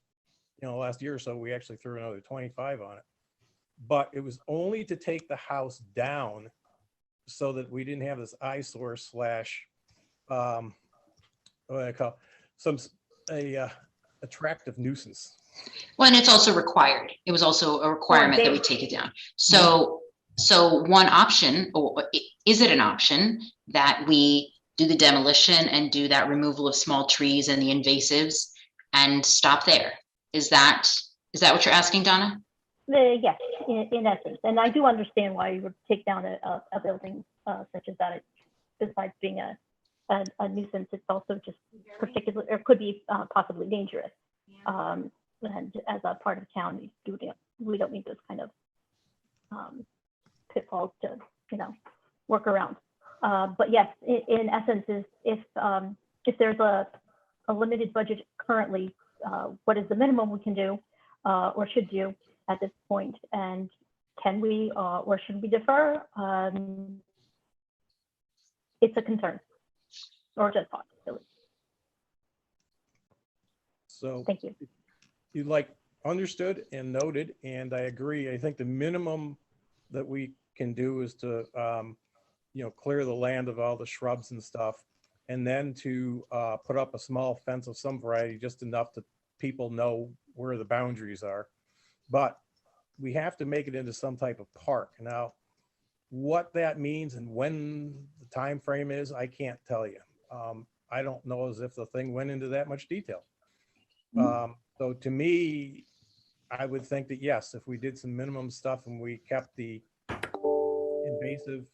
last year or so, we actually threw another 25 on it. But it was only to take the house down so that we didn't have this eyesore slash, what do I call attractive nuisance. Well, and it's also required. It was also a requirement that we take it down. So one option, or is it an option that we do the demolition and do that removal of small trees and the invasives and stop there? Is that what you're asking, Donna? Yes, in essence. And I do understand why you would take down a building such as that. Besides being a nuisance, it's also just particular, or could be possibly dangerous. And as a part of town, we don't need those kind of pitfalls to, work around. But yes, in essence, is if there's a limited budget currently, what is the minimum we can do or should do at this point, and can we or should we defer? It's a concern, or just possibility. So thank you. You understood and noted, and I agree. I think the minimum that we can do is to clear the land of all the shrubs and stuff, and then to put up a small fence of some variety, just enough that people know where the boundaries are. But we have to make it into some type of park. Now, what that means and when the time frame is, I can't tell you. I don't know as if the thing went into that much detail. So to me, I would think that yes, if we did some minimum stuff and we kept the invasive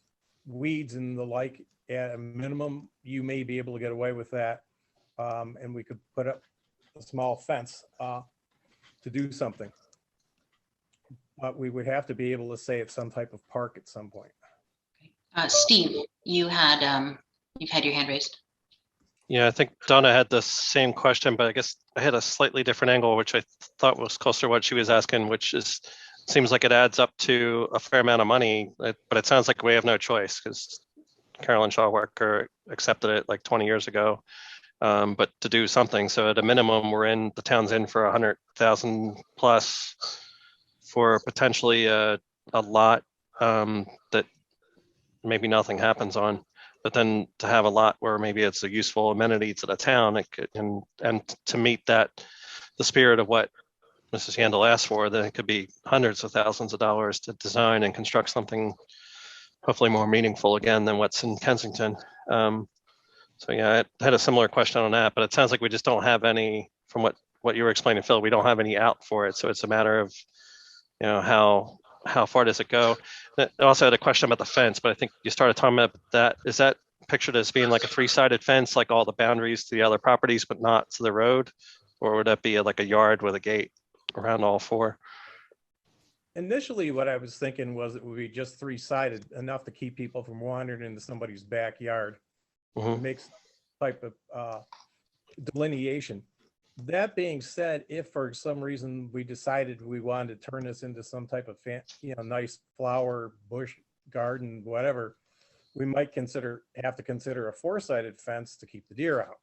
weeds and the like at a minimum, you may be able to get away with that. And we could put up a small fence to do something. But we would have to be able to say it's some type of park at some point. Steve, you've had your hand raised. Yeah, I think Donna had the same question, but I guess I had a slightly different angle, which I thought was closer to what she was asking, which is, seems like it adds up to a fair amount of money, but it sounds like we have no choice because Carolyn Shawwalker accepted it like 20 years ago, but to do something. So at a minimum, the town's in for 100,000 plus for potentially a lot that maybe nothing happens on. But then to have a lot where maybe it's a useful amenity to the town, and to meet the spirit of what Mrs. Yandel asked for, then it could be hundreds of thousands of dollars to design and construct something hopefully more meaningful again than what's in Kensington. So yeah, I had a similar question on that, but it sounds like we just don't have any, from what you were explaining, Phil, we don't have any out for it. So it's a matter of, how far does it go? I also had a question about the fence, but I think you started talking about that. Is that pictured as being like a 3-sided fence, like all the boundaries to the other properties, but not to the road? Or would that be like a yard with a gate around all 4? Initially, what I was thinking was it would be just 3-sided, enough to keep people from wandering into somebody's backyard. Mm-hmm. It makes type of delineation. That being said, if for some reason we decided we wanted to turn this into some type of nice flower bush garden, whatever, we might have to consider a 4-sided fence to keep the deer out.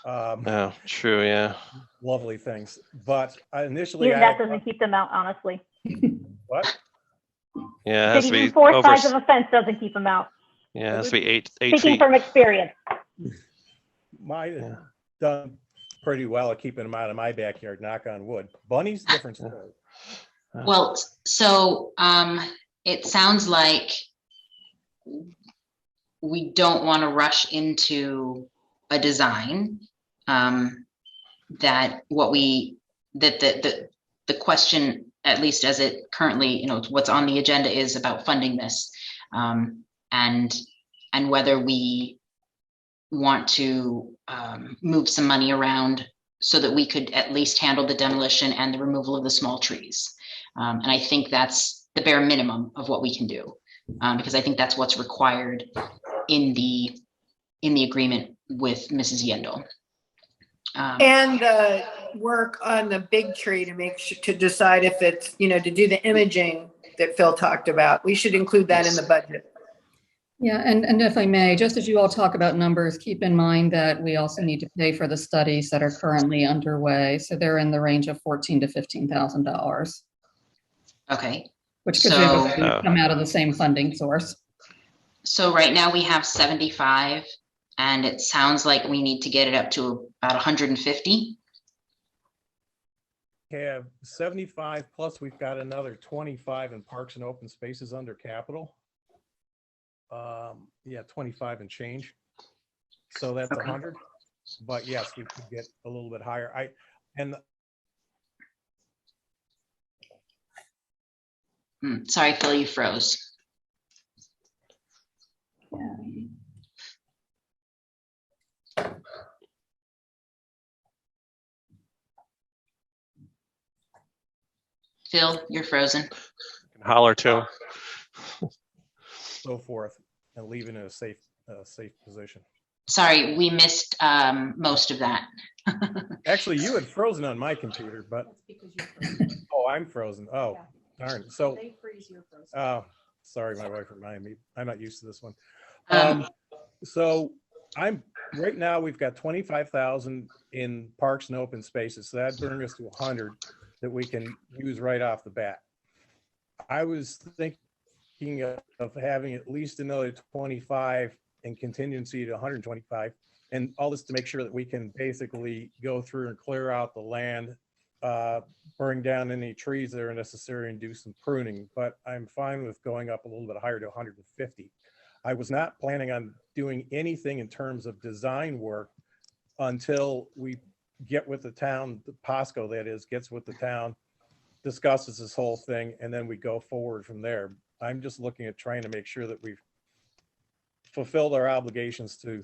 Oh, true, yeah. Lovely things, but initially, Even that doesn't keep them out, honestly. What? Yeah, it has to be 4 sides of a fence doesn't keep them out. Yeah, it has to be 8 Speaking feet. from experience. Mine done pretty well at keeping them out of my backyard, knock on wood. Bunnies, different story. Well, so it sounds like we don't want to rush into a design. That the question, at least as it currently, what's on the agenda, is about funding this, and whether we want to move some money around so that we could at least handle the demolition and the removal of the small trees. And I think that's the bare minimum of what we can do, because I think that's what's required in the agreement with Mrs. Yendel. And the work on the big tree to decide if it's, to do the imaging that Phil talked about. We should include that in the budget. Yeah, and if I may, just as you all talk about numbers, keep in mind that we also need to pay for the studies that are currently underway. So they're in the range of $14,000 to $15,000, Okay. which So- presumably come out of the same funding source. So right now we have 75, and it sounds like we need to get it up to about 150. Have 75 plus we've got another 25 in parks and open spaces under capital. Yeah, 25 and change. So that's Okay. 100. But yes, we could get a little bit higher. Sorry, Phil, you froze. Phil, you're frozen. Holler too. So forth, and leave it in a safe position. Sorry, we missed most of that. Actually, you had frozen on my computer, but oh, I'm frozen. Oh, darn. So, oh, sorry, my wife reminded me. I'm not used to this one. So I'm right now. We've got 25,000 in parks and open spaces. So that brings us to 100 that we can use right off the bat. I was thinking of having at least another 25 and contingency to 125, and all this to make sure that we can basically go through and clear out the land, burn down any trees that are necessary and do some pruning. But I'm fine with going up a little bit higher to 150. I was not planning on doing anything in terms of design work until we get with the town, the POSCO that is, gets with the town, discusses this whole thing, and then we go forward from there. I'm just looking at trying to make sure that we've fulfilled our obligations to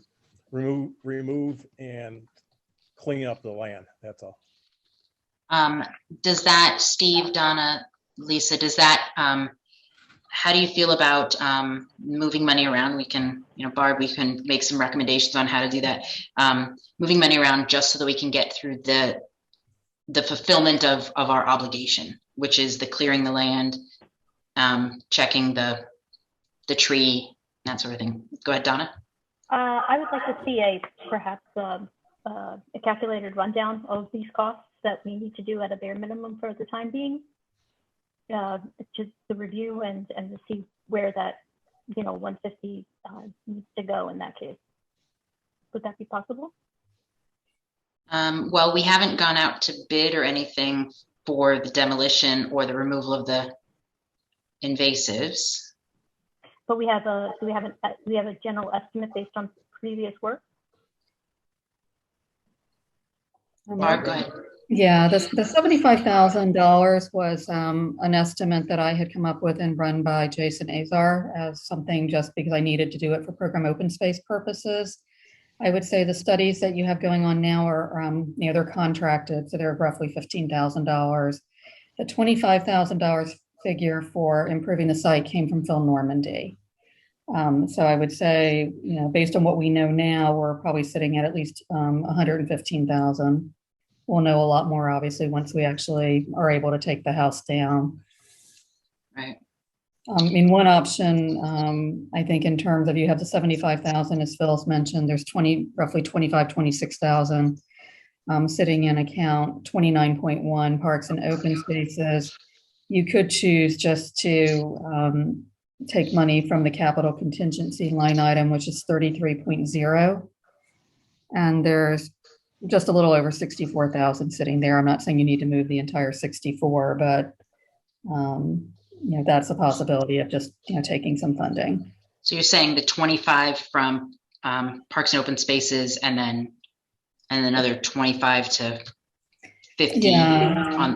remove and clean up the land. That's all. Does that, Steve, Donna, Lisa, does that, how do you feel about moving money around? We can, Barb, we can make some recommendations on how to do that. Moving money around just so that we can get through the fulfillment of our obligation, which is the clearing the land, checking the tree, that sort of thing. Go ahead, Donna. I would like to see perhaps a calculated rundown of these costs that we need to do at a bare minimum for the time being. Just the review and to see where that 150 needs to go in that case. Would that be possible? Well, we haven't gone out to bid or anything for the demolition or the removal of the invasives. But we have a general estimate based on previous work. Barb, go ahead. Yeah, the $75,000 was an estimate that I had come up with and run by Jason Azar as something just because I needed to do it for program open space purposes. I would say the studies that you have going on now are, they're contracted, so they're roughly $15,000. The $25,000 figure for improving the site came from Phil Normandy. So I would say, based on what we know now, we're probably sitting at least 115,000. We'll know a lot more, obviously, once we actually are able to take the house down. Right. One option, I think, in terms of you have the 75,000, as Phil's mentioned, there's roughly 26,000 sitting in account 29.1 parks and open spaces. You could choose just to take money from the capital contingency line item, which is 33.0. And there's just a little over 64,000 sitting there. I'm not saying you need to move the entire 64, but that's a possibility of just taking some funding. So you're saying the 25 from parks and open spaces, and then another 25 to 50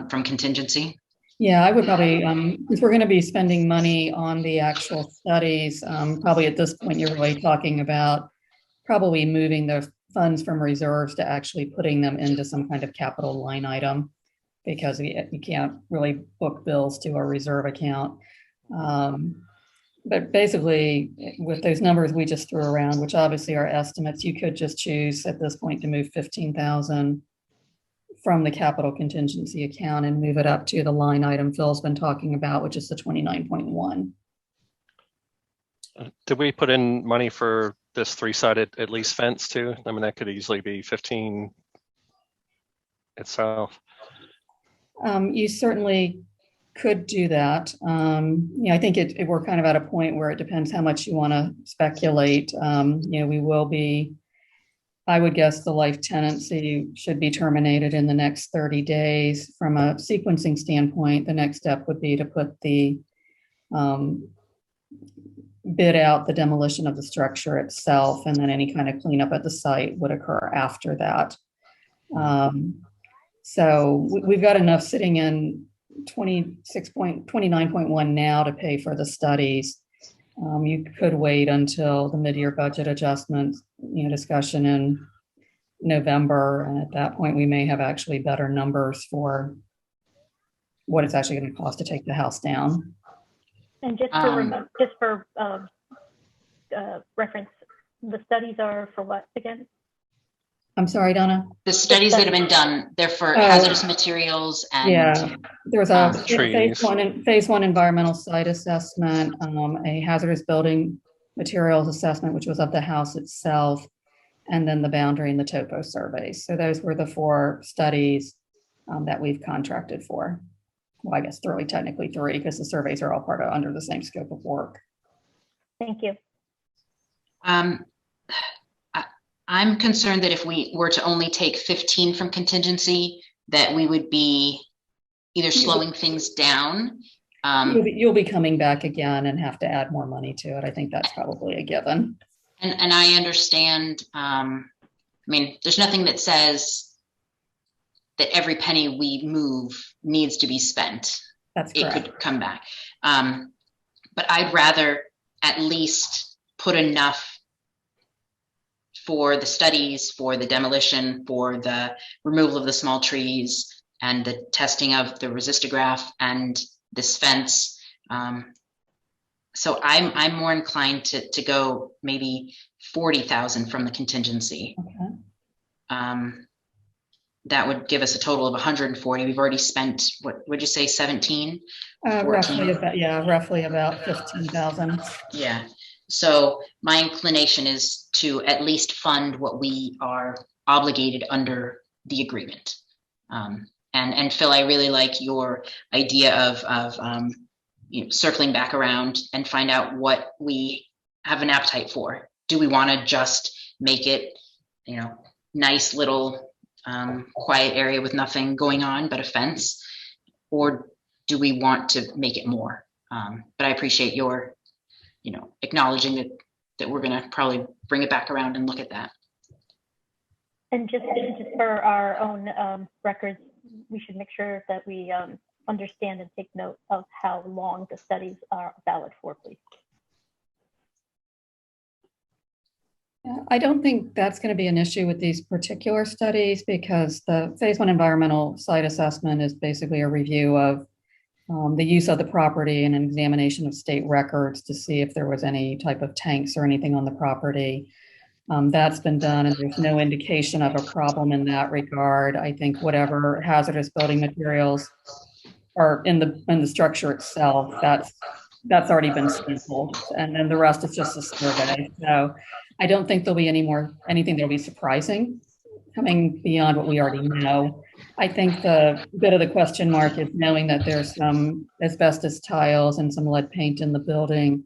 from contingency. Yeah, I would probably, if we're going to be spending money on the actual studies, probably at this point you're really talking about probably moving the funds from reserves to actually putting them into some kind of capital line item, because you can't really book bills to a reserve account. But basically, with those numbers we just threw around, which obviously are estimates, you could just choose at this point to move 15,000 from the capital contingency account and move it up to the line item Phil's been talking about, which is the 29.1. Did we put in money for this 3-sided at least fence too? I mean, that could easily be 15 itself. You certainly could do that. I think we're kind of at a point where it depends how much you want to speculate. We will be, I would guess the life tenancy should be terminated in the next 30 days. From a sequencing standpoint, the next step would be to put the bid out the demolition of the structure itself, and then any kind of cleanup at the site would occur after that. So we've got enough sitting in 29.1 now to pay for the studies. You could wait until the mid-year budget adjustment, discussion in November, and at that point we may have actually better numbers for what it's actually going to cost to take the house down. And just for reference, the studies are for what again? I'm sorry, Donna. The studies that have been done, they're for hazardous materials and there was a trees. phase one environmental site assessment, a hazardous building materials assessment, which was of the house itself, and then the boundary and the topo surveys. So those were the 4 studies that we've contracted for. Well, I guess really technically 3, because the surveys are all part of under the same scope of work. Thank you. I'm concerned that if we were to only take 15 from contingency, that we would be either slowing things down. You'll be coming back again and have to add more money to it. I think that's probably a given. And I understand, there's nothing that says that every penny we move needs to be spent. That's correct. It could come back. But I'd rather at least put enough for the studies, for the demolition, for the removal of the small trees, and the testing of the resistograph and this fence. So I'm more inclined to go maybe 40,000 from the contingency. Okay. That would give us a total of 140. We've already spent, what would you say, 17? Roughly about 15,000. Yeah. So my inclination is to at least fund what we are obligated under the agreement. And Phil, I really like your idea of circling back around and find out what we have an appetite for. Do we want to just make it, nice little quiet area with nothing going on but a fence, or do we want to make it more? But I appreciate your acknowledging that we're going to probably bring it back around and look at that. And just for our own records, we should make sure that we understand and take note of how long the studies are valid for, please. I don't think that's going to be an issue with these particular studies, because the phase 1 environmental site assessment is basically a review of the use of the property and an examination of state records to see if there was any type of tanks or anything on the property. That's been done, and there's no indication of a problem in that regard. I think whatever hazardous building materials are in the structure itself, that's already been sampled, and then the rest is just a survey. So I don't think there'll be anything that'll be surprising coming beyond what we already know. I think the bit of the question mark is knowing that there's some asbestos tiles and some lead paint in the building.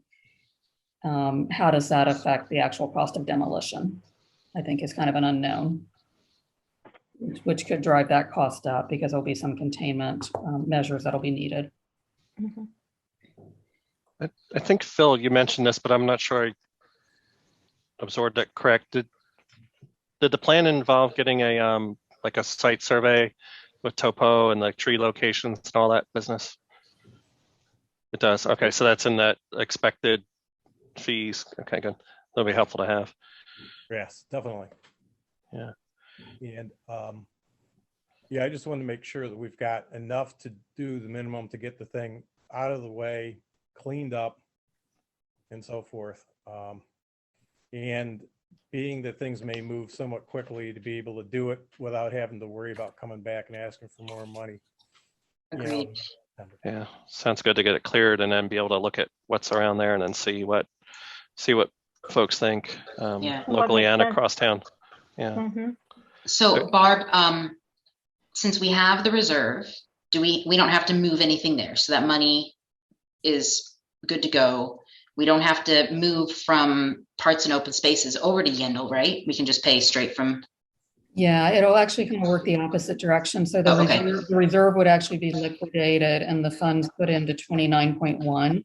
How does that affect the actual cost of demolition? I think is kind of an unknown, which could drive that cost up, because there'll be some containment measures that'll be needed. Mm-hmm. I think, Phil, you mentioned this, but I'm not sure I absorbed that correct. Did the plan involve getting a like a site survey with topo and like tree locations and all that business? It does. Okay, so that's in that expected fees. Okay, good. That'll be helpful to have. Yes, definitely. Yeah. And I just want to make sure that we've got enough to do the minimum to get the thing out of the way, cleaned up, and so forth. And being that things may move somewhat quickly, to be able to do it without having to worry about coming back and asking for more money. Agreed. Yeah, sounds good to get it cleared and then be able to look at what's around there and then see what see what folks think Yeah. locally makes and sense. across town. Yeah. Mhm. So Barb, since we have the reserve, we don't have to move anything there. So that money is good to go. We don't have to move from parts and open spaces over to Yendel, right? We can just pay straight from. Yeah, it'll actually kind of work the opposite direction. So Oh, okay. the reserve would actually be liquidated and the funds put into 29.1.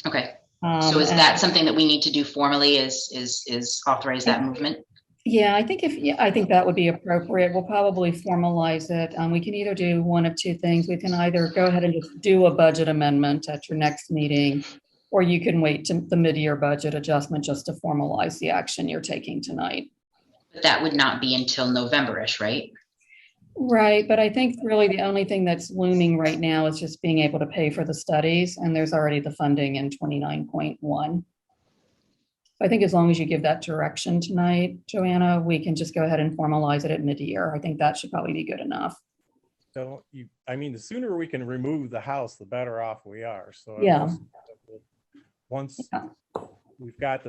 Okay. So is And that something that we need to do formally? Is authorize that movement? yeah, I think I think that would be appropriate. We'll probably formalize it. We can either do one of two things. We can either go ahead and just do a budget amendment at your next meeting, or you can wait to the mid-year budget adjustment just to formalize the action you're taking tonight. But that would not be until November-ish, right? Right, but I think really the only thing that's looming right now is just being able to pay for the studies, and there's already the funding in 29.1. I think as long as you give that direction tonight, Joanna, we can just go ahead and formalize it at mid-year. I think that should probably be good enough. So I mean, the sooner we can remove the house, the better off we are. So Yeah. Once we've got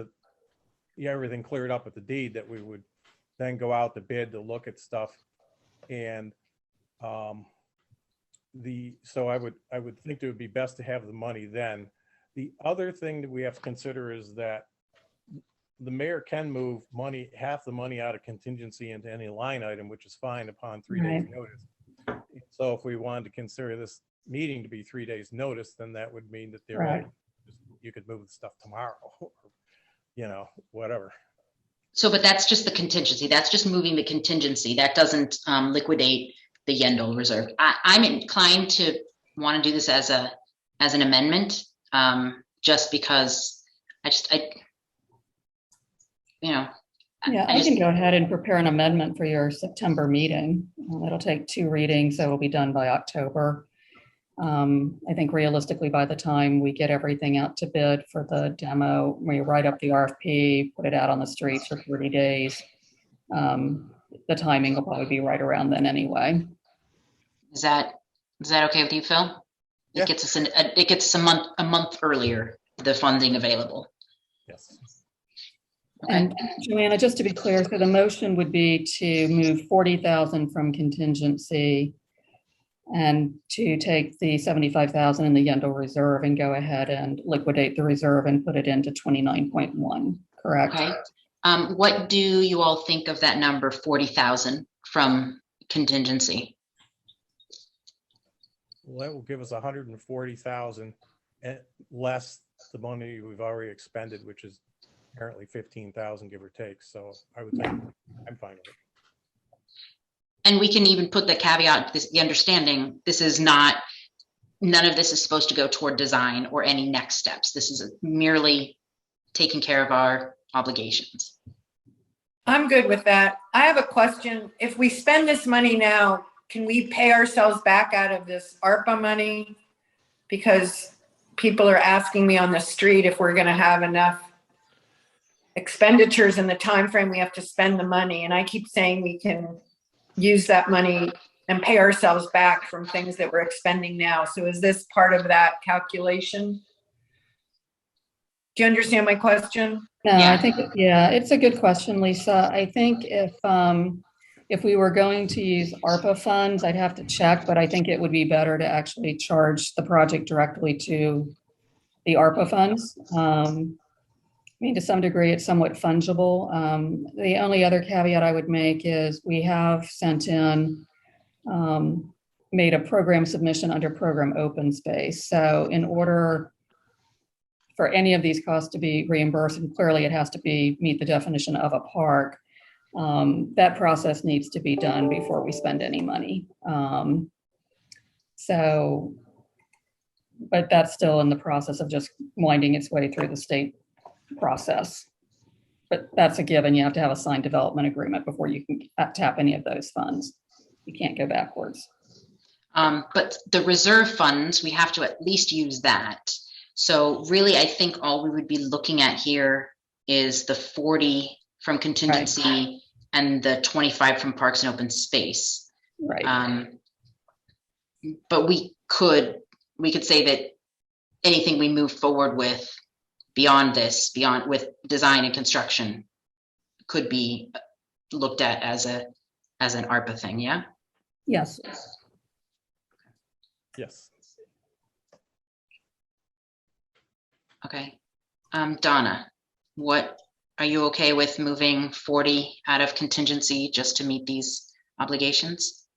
everything cleared up with the deed, that we would then go out to bid to look at stuff. And so I would think it would be best to have the money then. The other thing that we have to consider is that the mayor can move half the money out of contingency into any line item, which is fine upon 3 days notice. So if we wanted to consider this meeting to be 3 days notice, then that would mean that you could move the stuff tomorrow, or, whatever. So, but that's just the contingency. That's just moving the contingency. That doesn't liquidate the Yendel reserve. I'm inclined to want to do this as an amendment, just because I can go ahead and prepare an amendment for your September meeting. It'll take 2 readings, so it'll be done by October. I think realistically, by the time we get everything out to bid for the demo, we write up the RFP, put it out on the streets for 30 days. The timing will probably be right around then anyway. Is that okay with you, Phil? Yeah. It gets us a month earlier, the funding available. Yes. Okay. And Joanna, just to be clear, so the motion would be to move 40,000 from contingency and to take the 75,000 in the Yendel reserve and go ahead and liquidate the reserve and put it into 29.1, correct? Okay. What do you all think of that number, 40,000 from contingency? Well, that will give us 140,000 less the money we've already expended, which is apparently 15,000, give or take. So I would think I'm fine with it. And we can even put the caveat, the understanding, none of this is supposed to go toward design or any next steps. This is merely taking care of our obligations. I'm good with that. I have a question. If we spend this money now, can we pay ourselves back out of this ARPA money? Because people are asking me on the street if we're going to have enough expenditures in the time frame we have to spend the money. And I keep saying we can use that money and pay ourselves back from things that we're expending now. So is this part of that calculation? Do you understand my question? No, Yeah. I think, yeah, it's a good question, Lisa. I think if we were going to use ARPA funds, I'd have to check, but I think it would be better to actually charge the project directly to the ARPA funds. I mean, to some degree, it's somewhat fungible. The only other caveat I would make is we have sent in, made a program submission under program open space. So in order for any of these costs to be reimbursed, and clearly it has to meet the definition of a park, that process needs to be done before we spend any money. But that's still in the process of just winding its way through the state process. But that's a given. You have to have a signed development agreement before you can tap any of those funds. You can't go backwards. But the reserve funds, we have to at least use that. So really, I think all we would be looking at here is the 40 from contingency and the 25 from parks and open space. Right. But we could say that anything we move forward with beyond this, beyond with design and construction, could be looked at as an ARPA thing. Yeah. Yes. Yes. Okay. Donna, what are you okay with moving 40 out of contingency just to meet these obligations?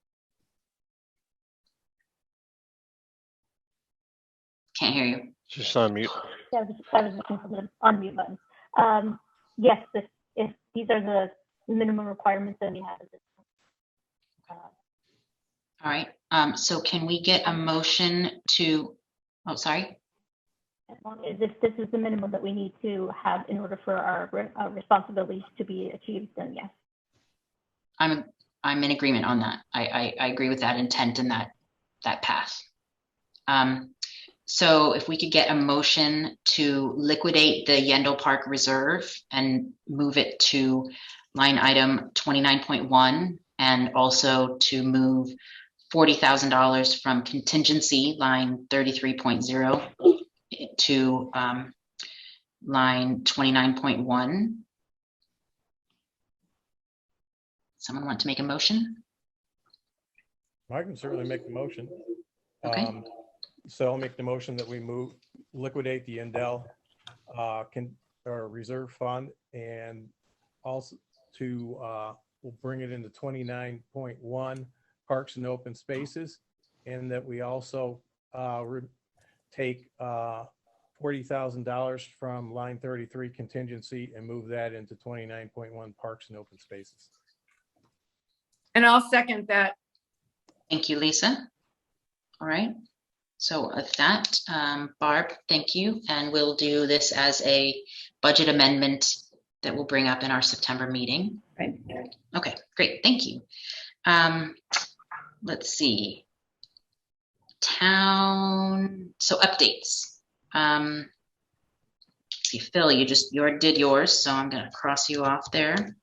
Can't hear you. Just on mute. Yeah, I was looking for the unmute button. Yes, if these are the minimum requirements that we have. All right. So can we get a motion to, oh, sorry. As long as if this is the minimum that we need to have in order for our responsibilities to be achieved, then yes. I'm in agreement on that. I agree with that intent and that path. So if we could get a motion to liquidate the Yendel Park Reserve and move it to line item 29.1, and also to move $40,000 from contingency line 33.0 to line 29.1. Someone want to make a motion? I can certainly make the motion. Okay. So I'll make the motion that we liquidate the Yendel reserve fund, and also we'll bring it into 29.1 parks and open spaces, and that we also take $40,000 from line 33 contingency and move that into 29.1 parks and open spaces. And I'll second that. Thank you, Lisa. All right. So with that, Barb, thank you. And we'll do this as a budget amendment that we'll bring up in our September meeting. Right. Okay, great. Thank you. Let's see. So updates. Let's see, Phil, you did yours, so I'm going to cross you off there.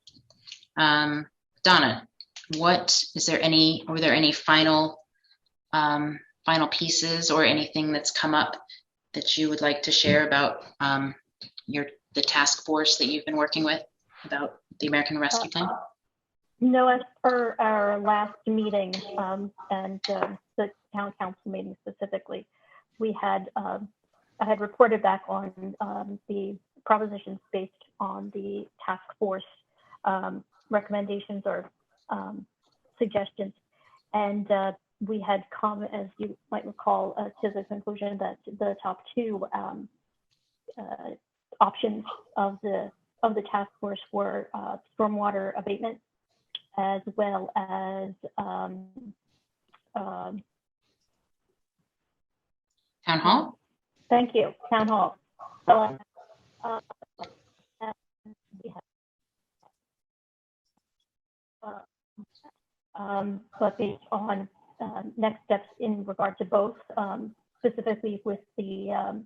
Donna, were there any final pieces or anything that's come up that you would like to share about the task force that you've been working with about the American Rescue Plan? No, as per our last meeting and the town council meeting specifically, I had reported back on the propositions based on the task force recommendations or suggestions, and we had come, as you might recall, to the conclusion that the top two options of the task force were stormwater abatement, as well as Town hall? Thank you, town hall. But based on next steps in regard to both, specifically with the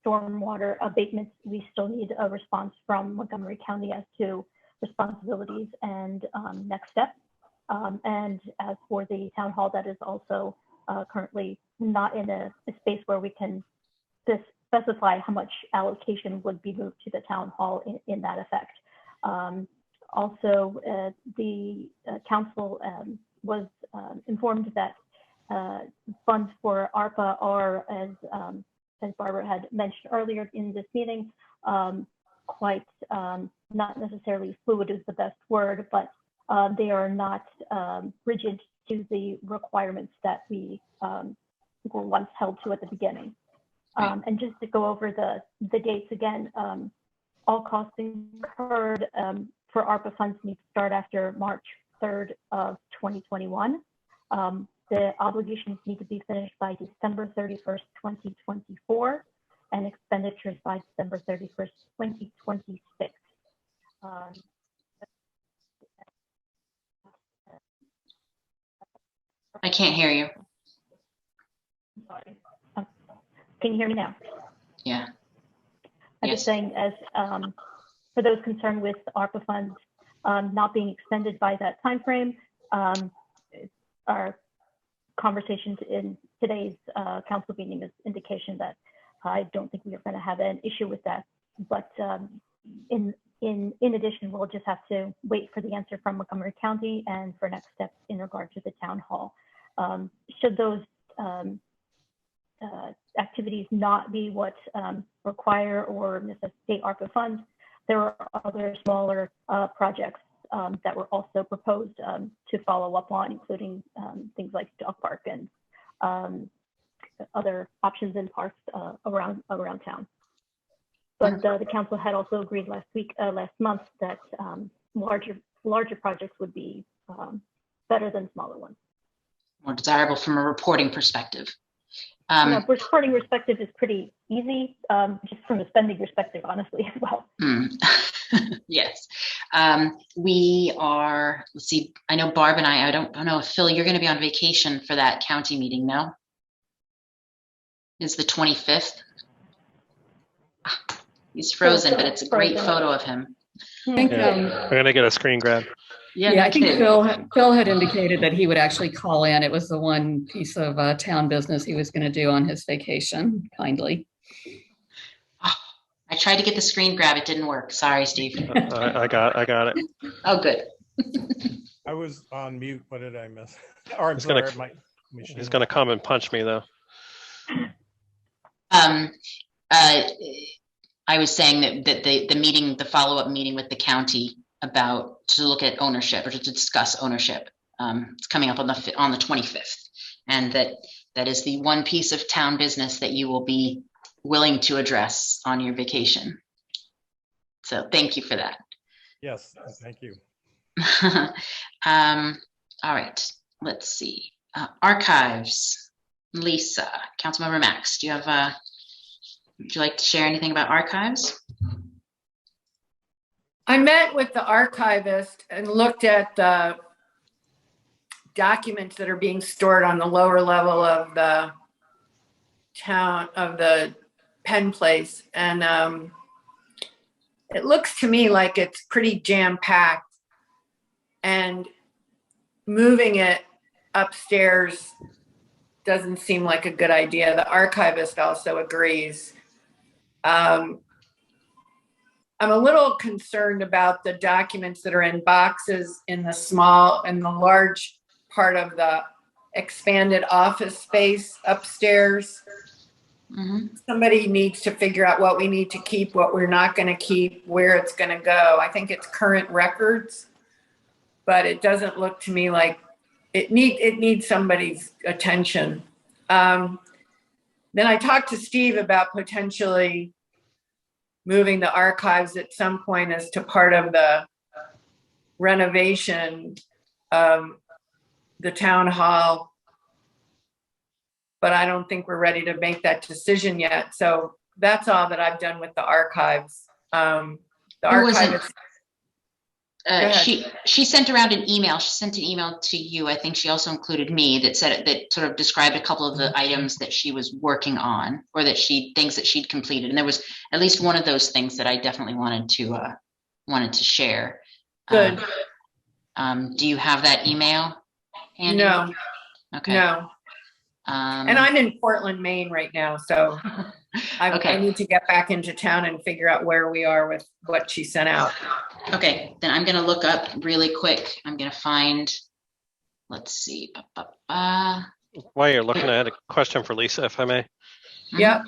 stormwater abatements, we still need a response from Montgomery County as to responsibilities and next steps. And as for the town hall, that is also currently not in a space where we can specify how much allocation would be moved to the town hall in that effect. Also, the council was informed that funds for ARPA are, as Barbara had mentioned earlier in this meeting, quite not necessarily fluid is the best word, but they are not rigid to the requirements that we were once held to at the beginning. And just to go over the dates again, all costs incurred for ARPA funds need to start after March 3rd of 2021. The obligations need to be finished by December 31st, 2024, and expenditures by December 31st, 2026. I can't hear you. Sorry. Can you hear me now? Yeah. I'm just saying, as for those concerned with ARPA funds not being expended by that time frame, our conversations in today's council meeting is indication that I don't think we are going to have an issue with that. But in addition, we'll just have to wait for the answer from Montgomery County and for next steps in regard to the town hall. Should those activities not be what require or necessitate ARPA funds, there are other smaller projects that were also proposed to follow up on, including things like dog park and other options in parks around town. But the council had also agreed last month that larger projects would be better than smaller ones. More desirable from a reporting perspective. Reporting perspective is pretty easy, just from a spending perspective, honestly, as well. Yes. We are, let's see, I know Barb and I don't know if Phil, you're going to be on vacation for that county meeting, no? Is the 25th? He's frozen, but it's a great photo of him. I think, We're going to get a screen grab. Yeah, I think Phil had indicated that he would actually call in. It was the one piece of town business he was going to do on his vacation, kindly. I tried to get the screen grab. It didn't work. Sorry, Steve. I got it. Oh, good. I was on mute. What did I miss? Or I'm sorry, my machine. He's going to come and punch me, though. I was saying that the follow-up meeting with the county to look at ownership or to discuss ownership, it's coming up on the 25th, and that is the one piece of town business that you will be willing to address on your vacation. So thank you for that. Yes, thank you. All right, let's see. Archives. Lisa, Councilmember Max, would you like to share anything about archives? I met with the archivist and looked at the documents that are being stored on the lower level of the Penn Place. And it looks to me like it's pretty jam-packed, and moving it upstairs doesn't seem like a good idea. The archivist also agrees. I'm a little concerned about the documents that are in boxes in the large part of the expanded office space upstairs. Mm-hmm. Somebody needs to figure out what we need to keep, what we're not going to keep, where it's going to go. I think it's current records, but it doesn't look to me like it needs somebody's attention. Then I talked to Steve about potentially moving the archives at some point as to part of the renovation of the town hall, but I don't think we're ready to make that decision yet. So that's all that I've done with the archives. She sent around an email. She sent an email to you. I think she also included me that sort of described a couple of the items that she was working on, or things that she'd completed. And there was at least one of those things that I definitely wanted to share. Good. Do you have that email handy? No. Okay. No. And I'm in Portland, Maine right now, so I need to get back into town and figure out where we are with what she sent out. Okay, then I'm going to look up really quick. I'm going to find, let's see. While you're looking, I had a question for Lisa, if I may. Yeah.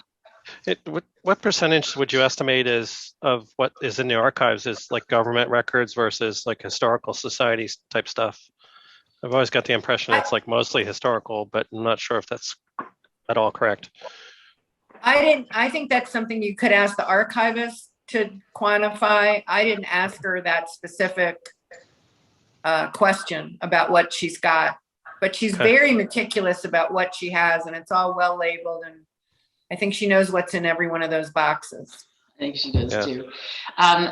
What percentage would you estimate is of what is in the archives is like government records versus like historical societies type stuff? I've always got the impression it's like mostly historical, but I'm not sure if that's at all correct. I think that's something you could ask the archivist to quantify. I didn't ask her that specific question about what she's got, but she's very meticulous about what she has, and it's all well labeled, and I think she knows what's in every one of those boxes. I think she does too.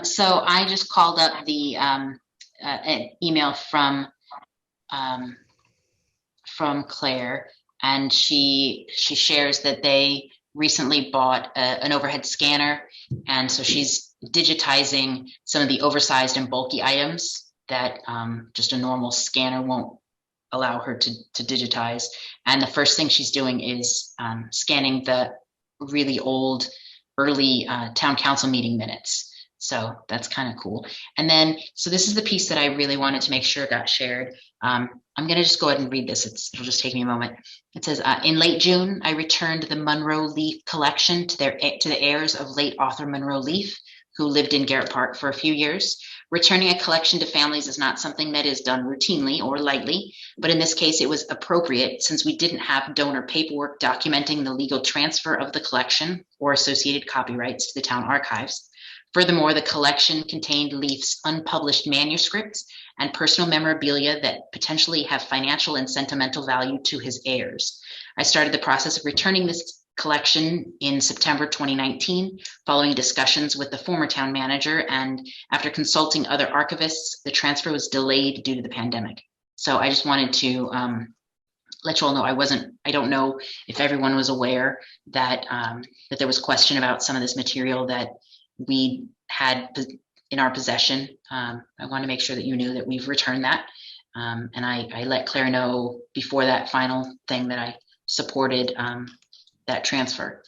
So I just called up the an email from Claire, and she shares that they recently bought an overhead scanner, and so she's digitizing some of the oversized and bulky items that just a normal scanner won't allow her to digitize. And the first thing she's doing is scanning the really old, early town council meeting minutes. So that's kind of cool. And then, so this is the piece that I really wanted to make sure got shared. I'm going to just go ahead and read this. It'll just take me a moment. It says, in late June, I returned the Monroe Leaf collection to the heirs of late author Monroe Leaf, who lived in Garrett Park for a few years. Returning a collection to families is not something that is done routinely or lightly, but in this case, it was appropriate since we didn't have donor paperwork documenting the legal transfer of the collection or associated copyrights to the town archives. Furthermore, the collection contained Leaf's unpublished manuscripts and personal memorabilia that potentially have financial and sentimental value to his heirs. I started the process of returning this collection in September 2019, following discussions with the former town manager, and after consulting other archivists, the transfer was delayed due to the pandemic. So I just wanted to let you all know I don't know if everyone was aware that that there was question about some of this material that we had in our possession. I want to make sure that you knew that we've returned that. And I let Claire know before that final thing that I supported that transfer.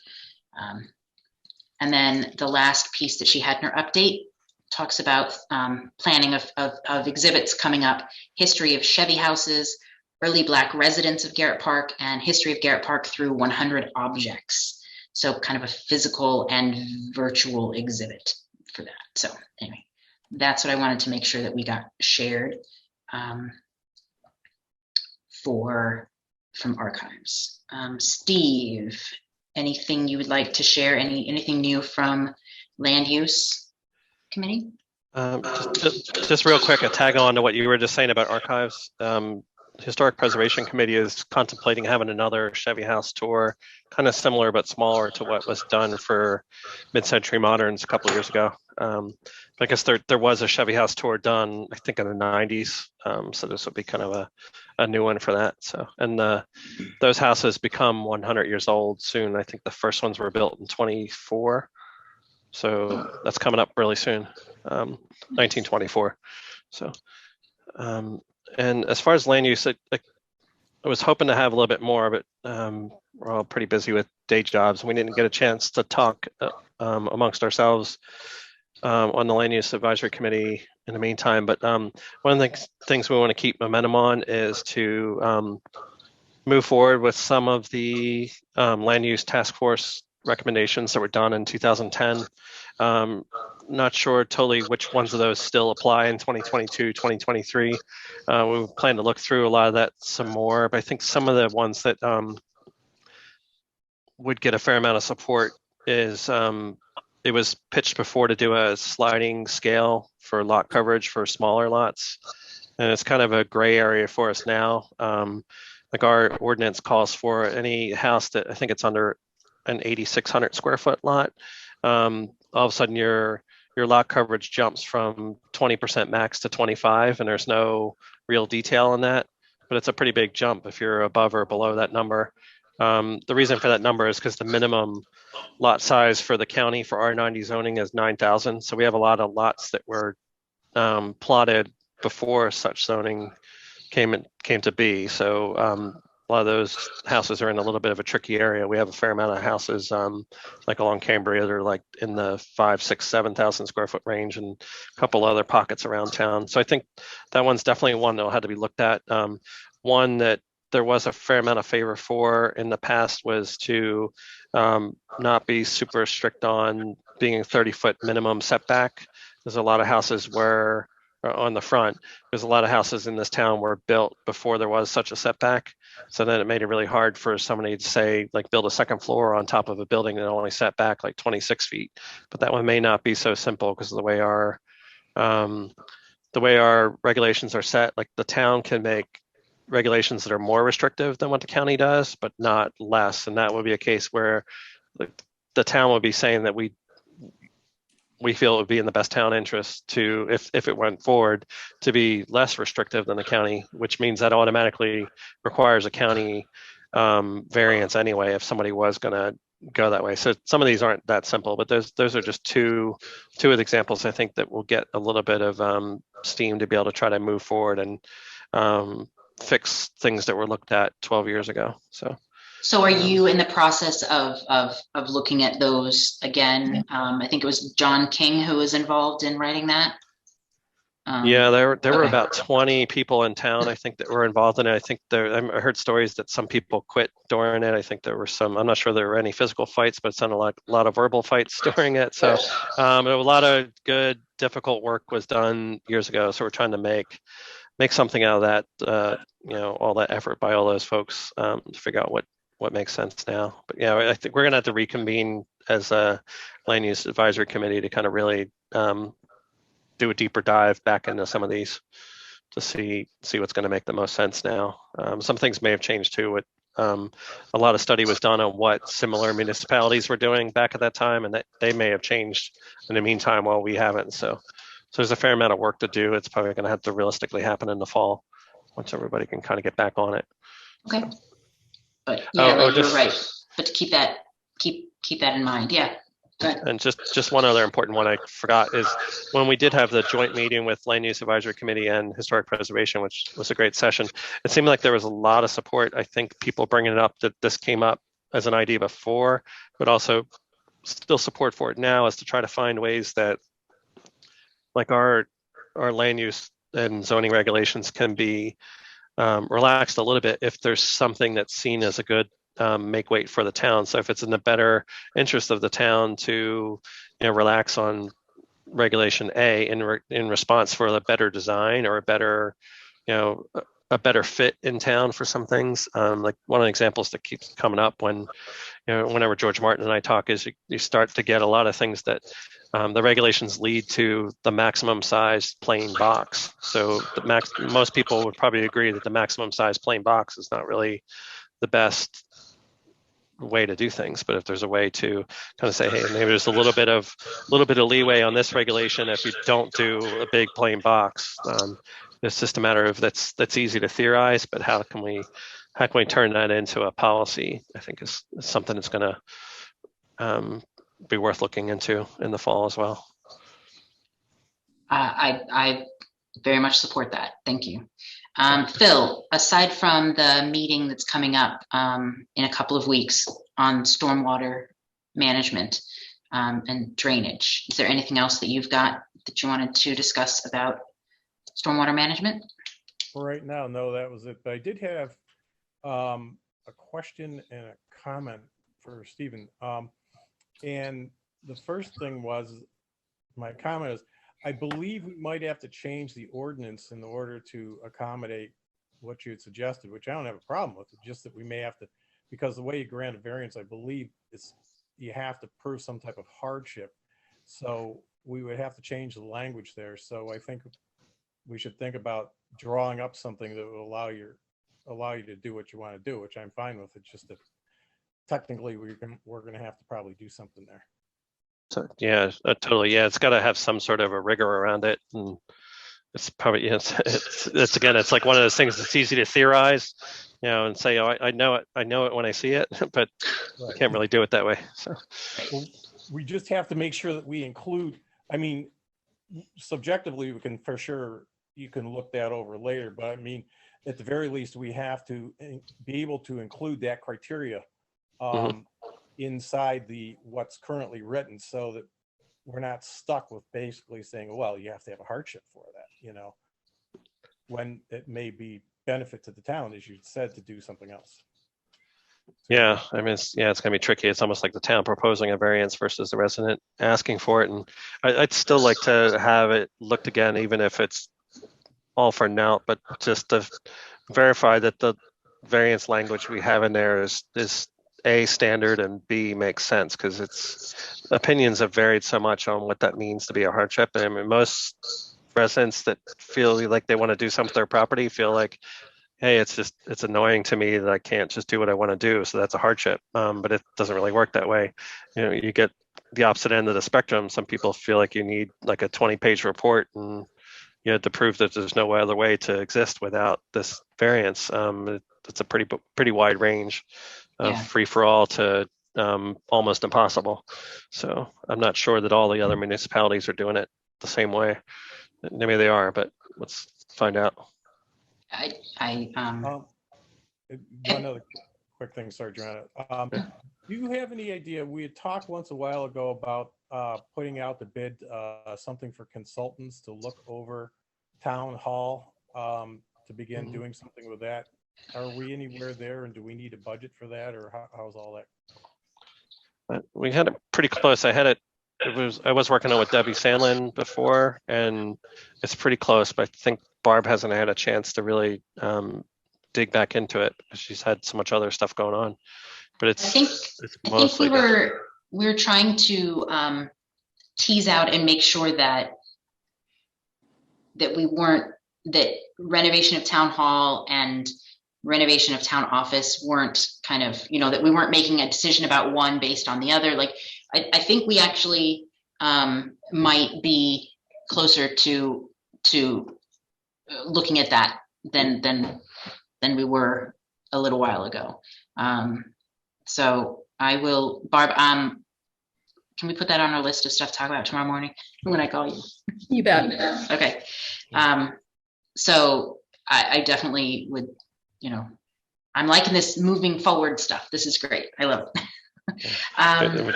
And then the last piece that she had in her update talks about planning of exhibits coming up, history of Chevy houses, early Black residents of Garrett Park, and history of Garrett Park through 100 objects. So kind of a physical and virtual exhibit for that. So anyway, that's what I wanted to make sure that we got shared from archives. Steve, anything you would like to share? Anything new from land use committee? Just real quick, a tag on to what you were just saying about archives. Historic Preservation Committee is contemplating having another Chevy House tour, kind of similar but smaller to what was done for Mid-Century Moderns a couple of years ago. I guess there was a Chevy House tour done, I think, in the 90s. So this will be kind of a new one for that. So, and those houses become 100 years old soon. I think the first ones were built in 24. So that's coming up really soon, 1924. So, and as far as land use, I was hoping to have a little bit more, but we're all pretty busy with day jobs. We didn't get a chance to talk amongst ourselves on the Land Use Advisory Committee in the meantime. But one of the things we want to keep momentum on is to move forward with some of the land use task force recommendations that were done in 2010. Not sure totally which ones of those still apply in 2022, 2023. We plan to look through a lot of that some more, but I think some of the ones that would get a fair amount of support is it was pitched before to do a sliding scale for lot coverage for smaller lots. And it's kind of a gray area for us now. Like our ordinance calls for any house that I think it's under an 8,600 square foot lot. All of a sudden your lot coverage jumps from 20% max to 25, and there's no real detail in that, but it's a pretty big jump if you're above or below that number. The reason for that number is because the minimum lot size for the county for R90 zoning is 9,000. So we have a lot of lots that were plotted before such zoning came to be. So a lot of those houses are in a little bit of a tricky area. We have a fair amount of houses like along Cambria that are like in the 5,000, 6,000, 7,000 square foot range, and a couple other pockets around town. So I think that one's definitely one that'll have to be looked at. One that there was a fair amount of favor for in the past was to not be super strict on being a 30-foot minimum setback. There's a lot of houses where on the front, there's a lot of houses in this town were built before there was such a setback. So then it made it really hard for somebody to say, like, build a second floor on top of a building that only set back like 26 feet. But that one may not be so simple because of the way our regulations are set. Like, the town can make regulations that are more restrictive than what the county does, but not less. And that would be a case where the town would be saying that we feel it would be in the best town interest to, if it went forward, to be less restrictive than the county, which means that automatically requires a county variance anyway if somebody was going to go that way. So some of these aren't that simple, but those are just two of the examples I think that will get a little bit of steam to be able to try to move forward and fix things that were looked at 12 years ago. So So are you in the process of looking at those again? I think it was John King who was involved in writing that. Yeah, there were Okay. about 20 people in town, I think, that were involved in it. I think I heard stories that some people quit during it. I think there were some, I'm not sure there were any physical fights, but it's not a lot of verbal fights during it. So a lot of good, difficult work was done years ago. So we're trying to make something out of that, all that effort by all those folks to figure out what makes sense now. But yeah, I think we're going to have to reconvene as a land use advisory committee to kind of really do a deeper dive back into some of these to see what's going to make the most sense now. Some things may have changed too. A lot of study was done on what similar municipalities were doing back at that time, and that they may have changed in the meantime while we haven't. So there's a fair amount of work to do. It's probably going to have to realistically happen in the fall once everybody can kind of get back on it. Okay. But yeah, you're right. But to keep that in mind. Yeah. Good. And just one other important one I forgot is when we did have the joint meeting with Land Use Advisory Committee and Historic Preservation, which was a great session, it seemed like there was a lot of support. I think people bringing it up that this came up as an idea before, but also still support for it now is to try to find ways that like our land use and zoning regulations can be relaxed a little bit if there's something that's seen as a good make weight for the town. So if it's in the better interest of the town to relax on regulation A in response for a better design or a better fit in town for some things. Like one of the examples that keeps coming up whenever George Martin and I talk is you start to get a lot of things that the regulations lead to the maximum size plain box. So most people would probably agree that the maximum size plain box is not really the best way to do things. But if there's a way to kind of say, hey, maybe there's a little bit of leeway on this regulation if you don't do a big plain box. It's just a matter of that's easy to theorize, but how can we turn that into a policy? I think is something that's going to be worth looking into in the fall as well. I very much support that. Thank you. Phil, aside from the meeting that's coming up in a couple of weeks on stormwater management and drainage, is there anything else that you've got that you wanted to discuss about stormwater management? For right now, no, that was it. But I did have a question and a comment for Stephen. And the first thing was, my comment is, I believe we might have to change the ordinance in order to accommodate what you had suggested, which I don't have a problem with. It's just that we may have to, because the way you grant a variance, I believe is you have to prove some type of hardship. So we would have to change the language there. So I think we should think about drawing up something that will allow you to do what you want to do, which I'm fine with. It's just that technically we're going to have to probably do something there. So yeah, totally. Yeah, it's got to have some sort of a rigor around it, and it's probably it's again, it's like one of those things that's easy to theorize, and say, oh, I know it when I see it, but I can't really do it that way. So well, we just have to make sure that we include. I mean, subjectively, we can for sure. You can look that over later, but I mean, at the very least, we have to be able to include that criteria. Inside what's currently written, so that we're not stuck with basically saying, well, you have to have a hardship for that, when it may be benefit to the town, as you said, to do something else. Yeah, I mean, it's going to be tricky. It's almost like the town proposing a variance versus the resident asking for it. And I'd still like to have it looked again, even if it's all for naught, but just to verify that the variance language we have in there is A, standard, and B, makes sense, because its opinions have varied so much on what that means to be a hardship. I mean, most residents that feel like they want to do something with their property feel like, hey, it's annoying to me that I can't just do what I want to do, so that's a hardship. But it doesn't really work that way. You get the opposite end of the spectrum. Some people feel like you need like a 20-page report and you have to prove that there's no other way to exist without this variance. It's a pretty wide range of free for all to almost impossible. So I'm not sure that all the other municipalities are doing it the same way. Maybe they are, but let's find out. One other quick thing, sorry, Joanna. Do you have any idea, we had talked once a while ago about putting out the bid, something for consultants to look over town hall, to begin doing something with that? Are we anywhere there, and do we need a budget for that, or how's all that? But we had it pretty close. I was working on with Debbie Sandlin before, and it's pretty close, but I think Barb hasn't had a chance to really dig back into it because she's had so much other stuff going on. But it's I think we were trying to tease out and make sure that that renovation of town hall and renovation of town office weren't kind of, that we weren't making a decision about one based on the other. Like, I think we actually might be closer to looking at that than we were a little while ago. So I will, Barb, can we put that on our list of stuff to talk about tomorrow morning when I call you? You bet. Okay. So I definitely would, I'm liking this moving forward stuff. This is great. I love it.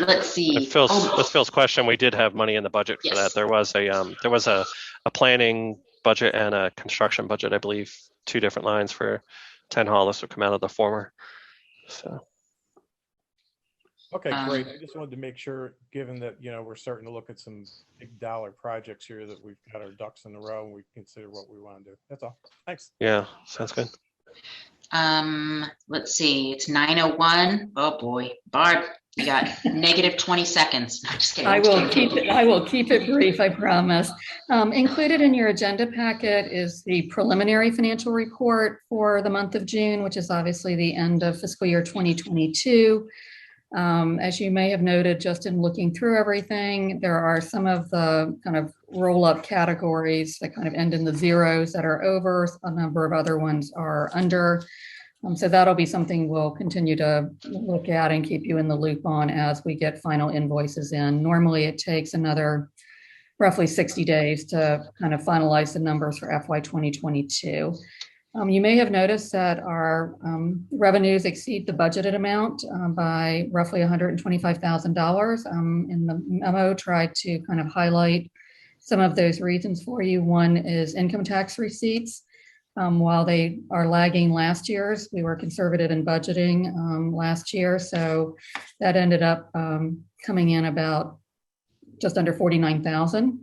Let's see. With Phil's question, we did have money in the budget for that. There was a planning budget and a construction budget, I believe, 2 different lines for town hall. This would come out of the former. So. Okay, great. I just wanted to make sure, given that, we're starting to look at some big dollar projects here, that we've got our ducks in a row and we consider what we want to do. That's all. Thanks. Yeah, sounds good. Let's see. It's 9:01. Oh boy, Barb, you got negative 20 seconds. No, just kidding. I will keep it brief, I promise. Included in your agenda packet is the preliminary financial report for the month of June, which is obviously the end of fiscal year 2022. As you may have noted, just in looking through everything, there are some of the kind of roll-up categories that kind of end in the zeros that are over. A number of other ones are under. So that'll be something we'll continue to look at and keep you in the loop on as we get final invoices in. Normally, it takes another roughly 60 days to kind of finalize the numbers for FY 2022. You may have noticed that our revenues exceed the budgeted amount by roughly $125,000. In the memo, tried to kind of highlight some of those reasons for you. One is income tax receipts. While they are lagging last year's, we were conservative in budgeting last year. So that ended up coming in about just under $49,000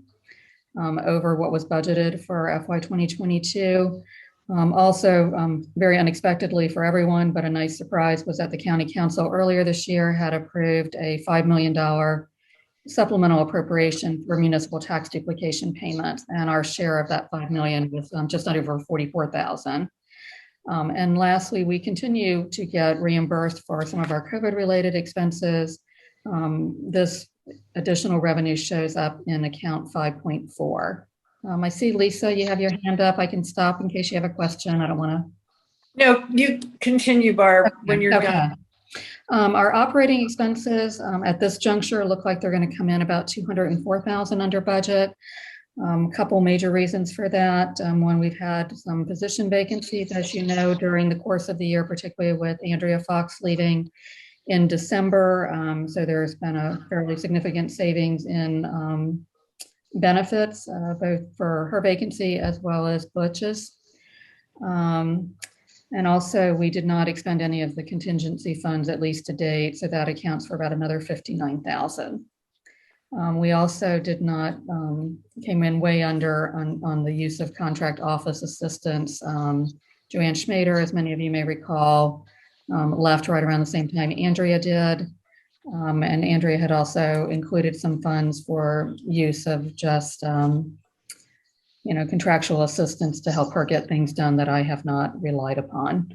over what was budgeted for FY 2022. Also, very unexpectedly for everyone, but a nice surprise, was that the county council earlier this year had approved a $5 million supplemental appropriation for municipal tax duplication payments, and our share of that $5 million was just under $44,000. And lastly, we continue to get reimbursed for some of our COVID-related expenses. This additional revenue shows up in account 5.4. I see, Lisa, you have your hand up. I can stop in case you have a question. I don't want to. No, you continue, Barb, when you're done. Our operating expenses at this juncture look like they're going to come in about $204,000 under budget. A couple major reasons for that. One, we've had some position vacancies, as you know, during the course of the year, particularly with Andrea Fox leaving in December. So there's been a fairly significant savings in benefits, both for her vacancy as well as Butch's. And also, we did not expend any of the contingency funds, at least to date, so that accounts for about another $59,000. We also did not, came in way under on the use of contract office assistants. Joanne Schmader, as many of you may recall, left right around the same time Andrea did. And Andrea had also included some funds for use of just, contractual assistance to help her get things done that I have not relied upon.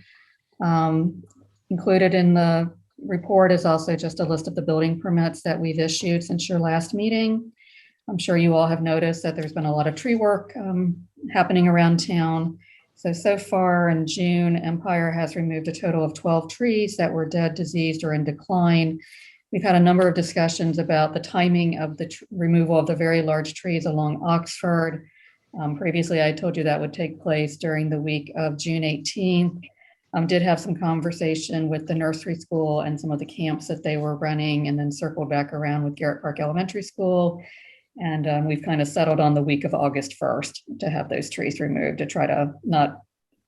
Included in the report is also just a list of the building permits that we've issued since your last meeting. I'm sure you all have noticed that there's been a lot of tree work happening around town. So far in June, Empire has removed a total of 12 trees that were dead, diseased, or in decline. We've had a number of discussions about the timing of the removal of the very large trees along Oxford. Previously, I told you that would take place during the week of June 18th. Did have some conversation with the nursery school and some of the camps that they were running, and then circled back around with Garrett Park Elementary School. And we've kind of settled on the week of August 1st to have those trees removed to try to not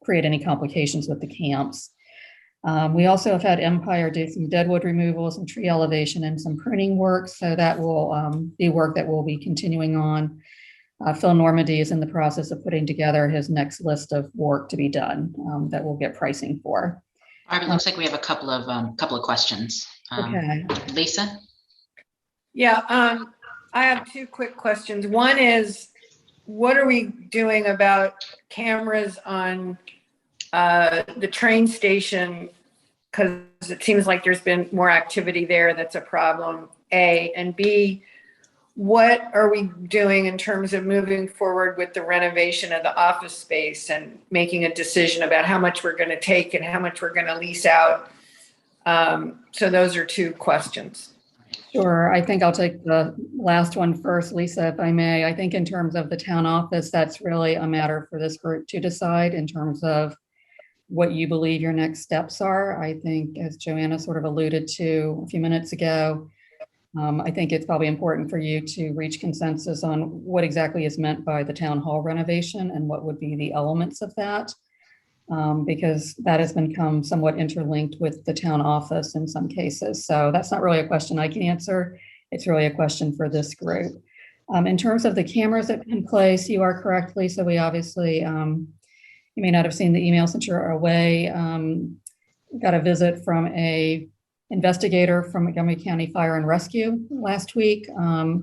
create any complications with the camps. We also have had Empire do some deadwood removal, some tree elevation, and some pruning work. So that will be work that we'll be continuing on. Phil Normandy is in the process of putting together his next list of work to be done that we'll get pricing for. Barb, it looks like we have a couple of questions. Okay. Lisa? Yeah, I have two quick questions. One is, what are we doing about cameras on the train station? Because it seems like there's been more activity there. That's a problem, A. And B, what are we doing in terms of moving forward with the renovation of the office space and making a decision about how much we're going to take and how much we're going to lease out? So those are two questions. Sure. I think I'll take the last one first, Lisa, if I may. I think in terms of the town office, that's really a matter for this group to decide in terms of what you believe your next steps are. I think, as Joanna sort of alluded to a few minutes ago, I think it's probably important for you to reach consensus on what exactly is meant by the town hall renovation and what would be the elements of that, because that has become somewhat interlinked with the town office in some cases. So that's not really a question I can answer. It's really a question for this group. In terms of the cameras that are in place, you are correct, Lisa. We obviously, you may not have seen the email since you're away. Got a visit from a investigator from Montgomery County Fire and Rescue last week. I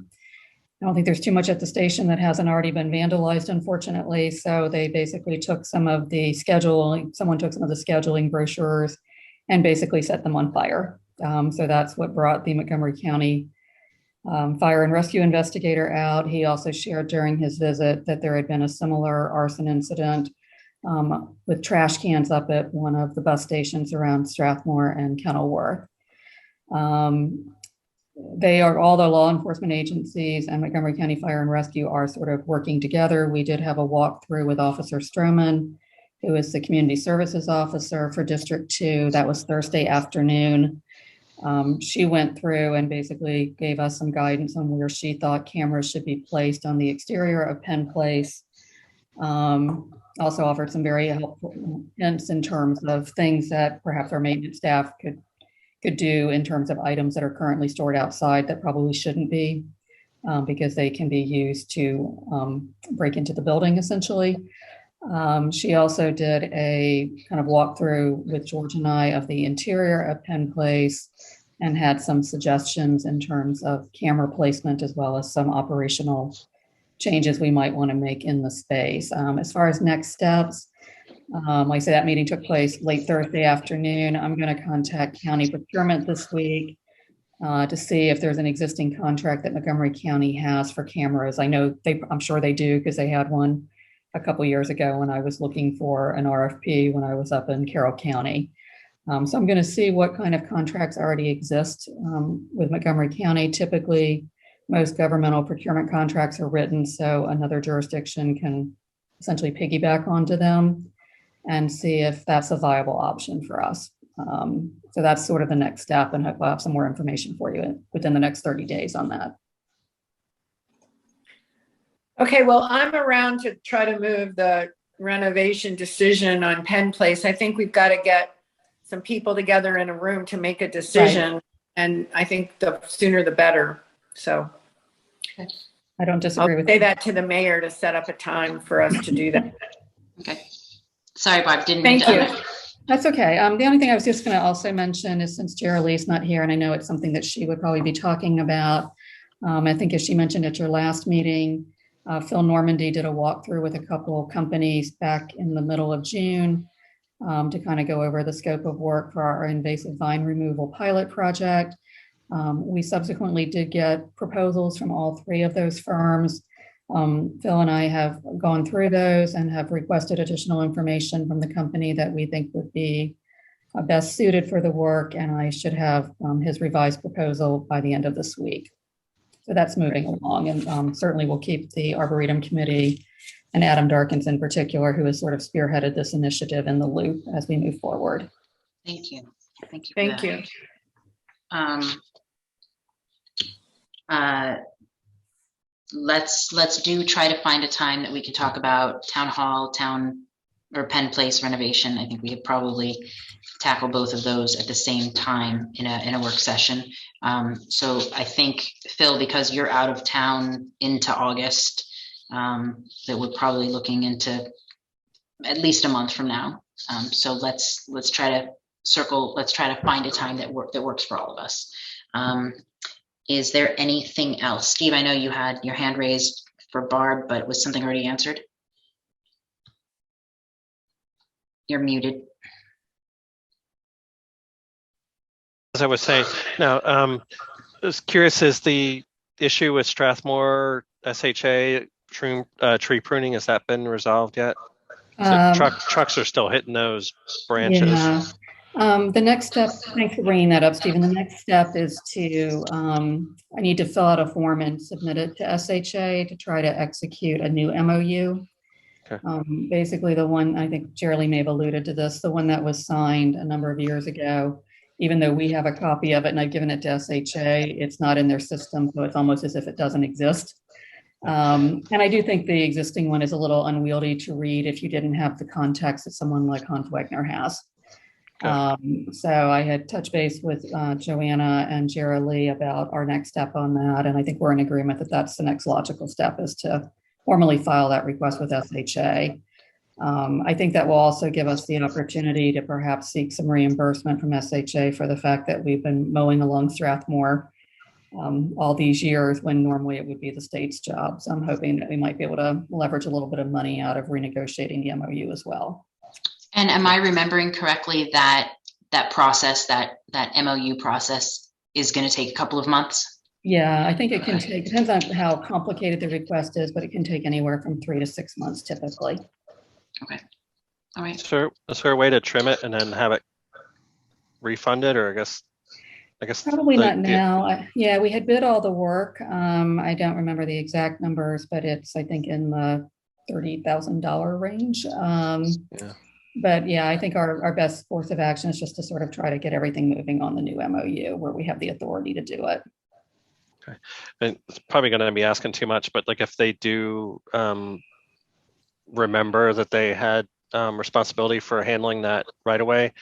don't think there's too much at the station that hasn't already been vandalized, unfortunately. So they basically took some of the scheduling, someone took some of the scheduling brochures and basically set them on fire. So that's what brought the Montgomery County Fire and Rescue investigator out. He also shared during his visit that there had been a similar arson incident with trash cans up at one of the bus stations around Strathmore and Kenilworth. They are, all the law enforcement agencies and Montgomery County Fire and Rescue are sort of working together. We did have a walkthrough with Officer Stroman, who is the community services officer for District 2. That was Thursday afternoon. She went through and basically gave us some guidance on where she thought cameras should be placed on the exterior of Penn Place. Also offered some very helpful hints in terms of things that perhaps our maintenance staff could do in terms of items that are currently stored outside that probably shouldn't be, because they can be used to break into the building essentially. She also did a kind of walkthrough with George and I of the interior of Penn Place and had some suggestions in terms of camera placement as well as some operational changes we might want to make in the space. As far as next steps, like I said, that meeting took place late Thursday afternoon. I'm going to contact county procurement this week to see if there's an existing contract that Montgomery County has for cameras. I know I'm sure they do because they had one a couple years ago when I was looking for an RFP when I was up in Carroll County. So I'm going to see what kind of contracts already exist with Montgomery County. Typically, most governmental procurement contracts are written so another jurisdiction can essentially piggyback onto them and see if that's a viable option for us. So that's sort of the next step, and we'll have some more information for you within the next 30 days on that. Okay, well, I'm around to try to move the renovation decision on Penn Place. I think we've got to get some people together in a room to make a decision. Right. And I think the sooner the better. So I don't disagree with that. Say that to the mayor to set up a time for us to do that. Okay. Sorry, Barb, didn't Thank you. That's okay. The only thing I was just going to also mention is, since Geralie's not here, and I know it's something that she would probably be talking about, I think as she mentioned at your last meeting, Phil Normandy did a walkthrough with a couple of companies back in the middle of June to kind of go over the scope of work for our invasive vine removal pilot project. We subsequently did get proposals from all three of those firms. Phil and I have gone through those and have requested additional information from the company that we think would be best suited for the work, and I should have his revised proposal by the end of this week. So that's moving along, and certainly we'll keep the Arboretum Committee and Adam Darkins in particular, who has sort of spearheaded this initiative in the loop as we move forward. Thank you. Thank you. Thank you. Let's try to find a time that we can talk about town hall, or Penn Place renovation. I think we could probably tackle both of those at the same time in a work session. So I think, Phil, because you're out of town into August, that we're probably looking into at least a month from now. So let's try to find a time that works for all of us. Is there anything else? Steve, I know you had your hand raised for Barb, but was something already answered? You're muted. As I was saying, now, I was curious, is the issue with Strathmore SHA tree pruning, has that been resolved yet? Trucks are still hitting those branches. Yeah. The next step, thanks for bringing that up, Stephen. The next step is I need to fill out a form and submit it to SHA to try to execute a new MOU. Okay. Basically the one, I think Jerry may have alluded to this, the one that was signed a number of years ago, even though we have a copy of it and I've given it to SHA, it's not in their system. So it's almost as if it doesn't exist. And I do think the existing one is a little unwieldy to read if you didn't have the context that someone like Hans Wegner has. So I had touched base with Joanna and Jara Lee about our next step on that. And I think we're in agreement that that's the next logical step, is to formally file that request with SHA. I think that will also give us the opportunity to perhaps seek some reimbursement from SHA for the fact that we've been mowing along Strathmore all these years when normally it would be the state's job. So I'm hoping that we might be able to leverage a little bit of money out of renegotiating the MOU as well. And am I remembering correctly that process, that MOU process, is going to take a couple of months? Yeah, I think it can take, depends on how complicated the request is, but it can take anywhere from 3 to 6 months typically. Okay. All right. Is there a way to trim it and then have it refunded, or I guess probably not now. Yeah, we had bid all the work. I don't remember the exact numbers, but it's, I think, in the $30,000 range. Yeah. But yeah, I think our best course of action is just to sort of try to get everything moving on the new MOU where we have the authority to do it. Okay. And it's probably going to be asking too much, but like if they do remember that they had responsibility for handling that right away,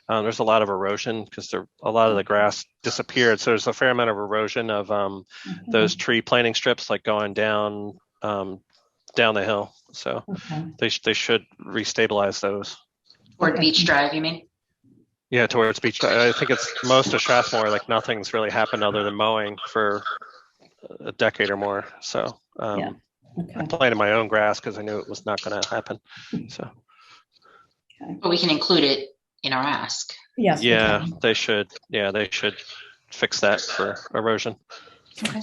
there's a lot of erosion because a lot of the grass disappeared. So there's a fair amount of erosion of those tree planting strips, like going down the hill. So they should restabilize those. Toward Beach Drive, you mean? Yeah, towards Beach Drive. I think it's most of Strathmore, like nothing's really happened other than mowing for a decade or more. So I planted my own grass because I knew it was not going to happen. So. But we can include it in our ask. Yes. Yeah, they should. Yeah, they should fix that for erosion. Okay.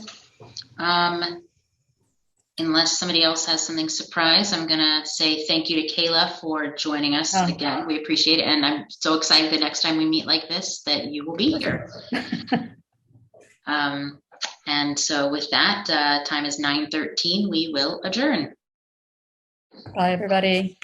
Unless somebody else has something surprise, I'm going to say thank you to Kayla for joining us again. We appreciate it. And I'm so excited the next time we meet like this that you will be here. And so with that, time is 9:13. We will adjourn. Bye, everybody.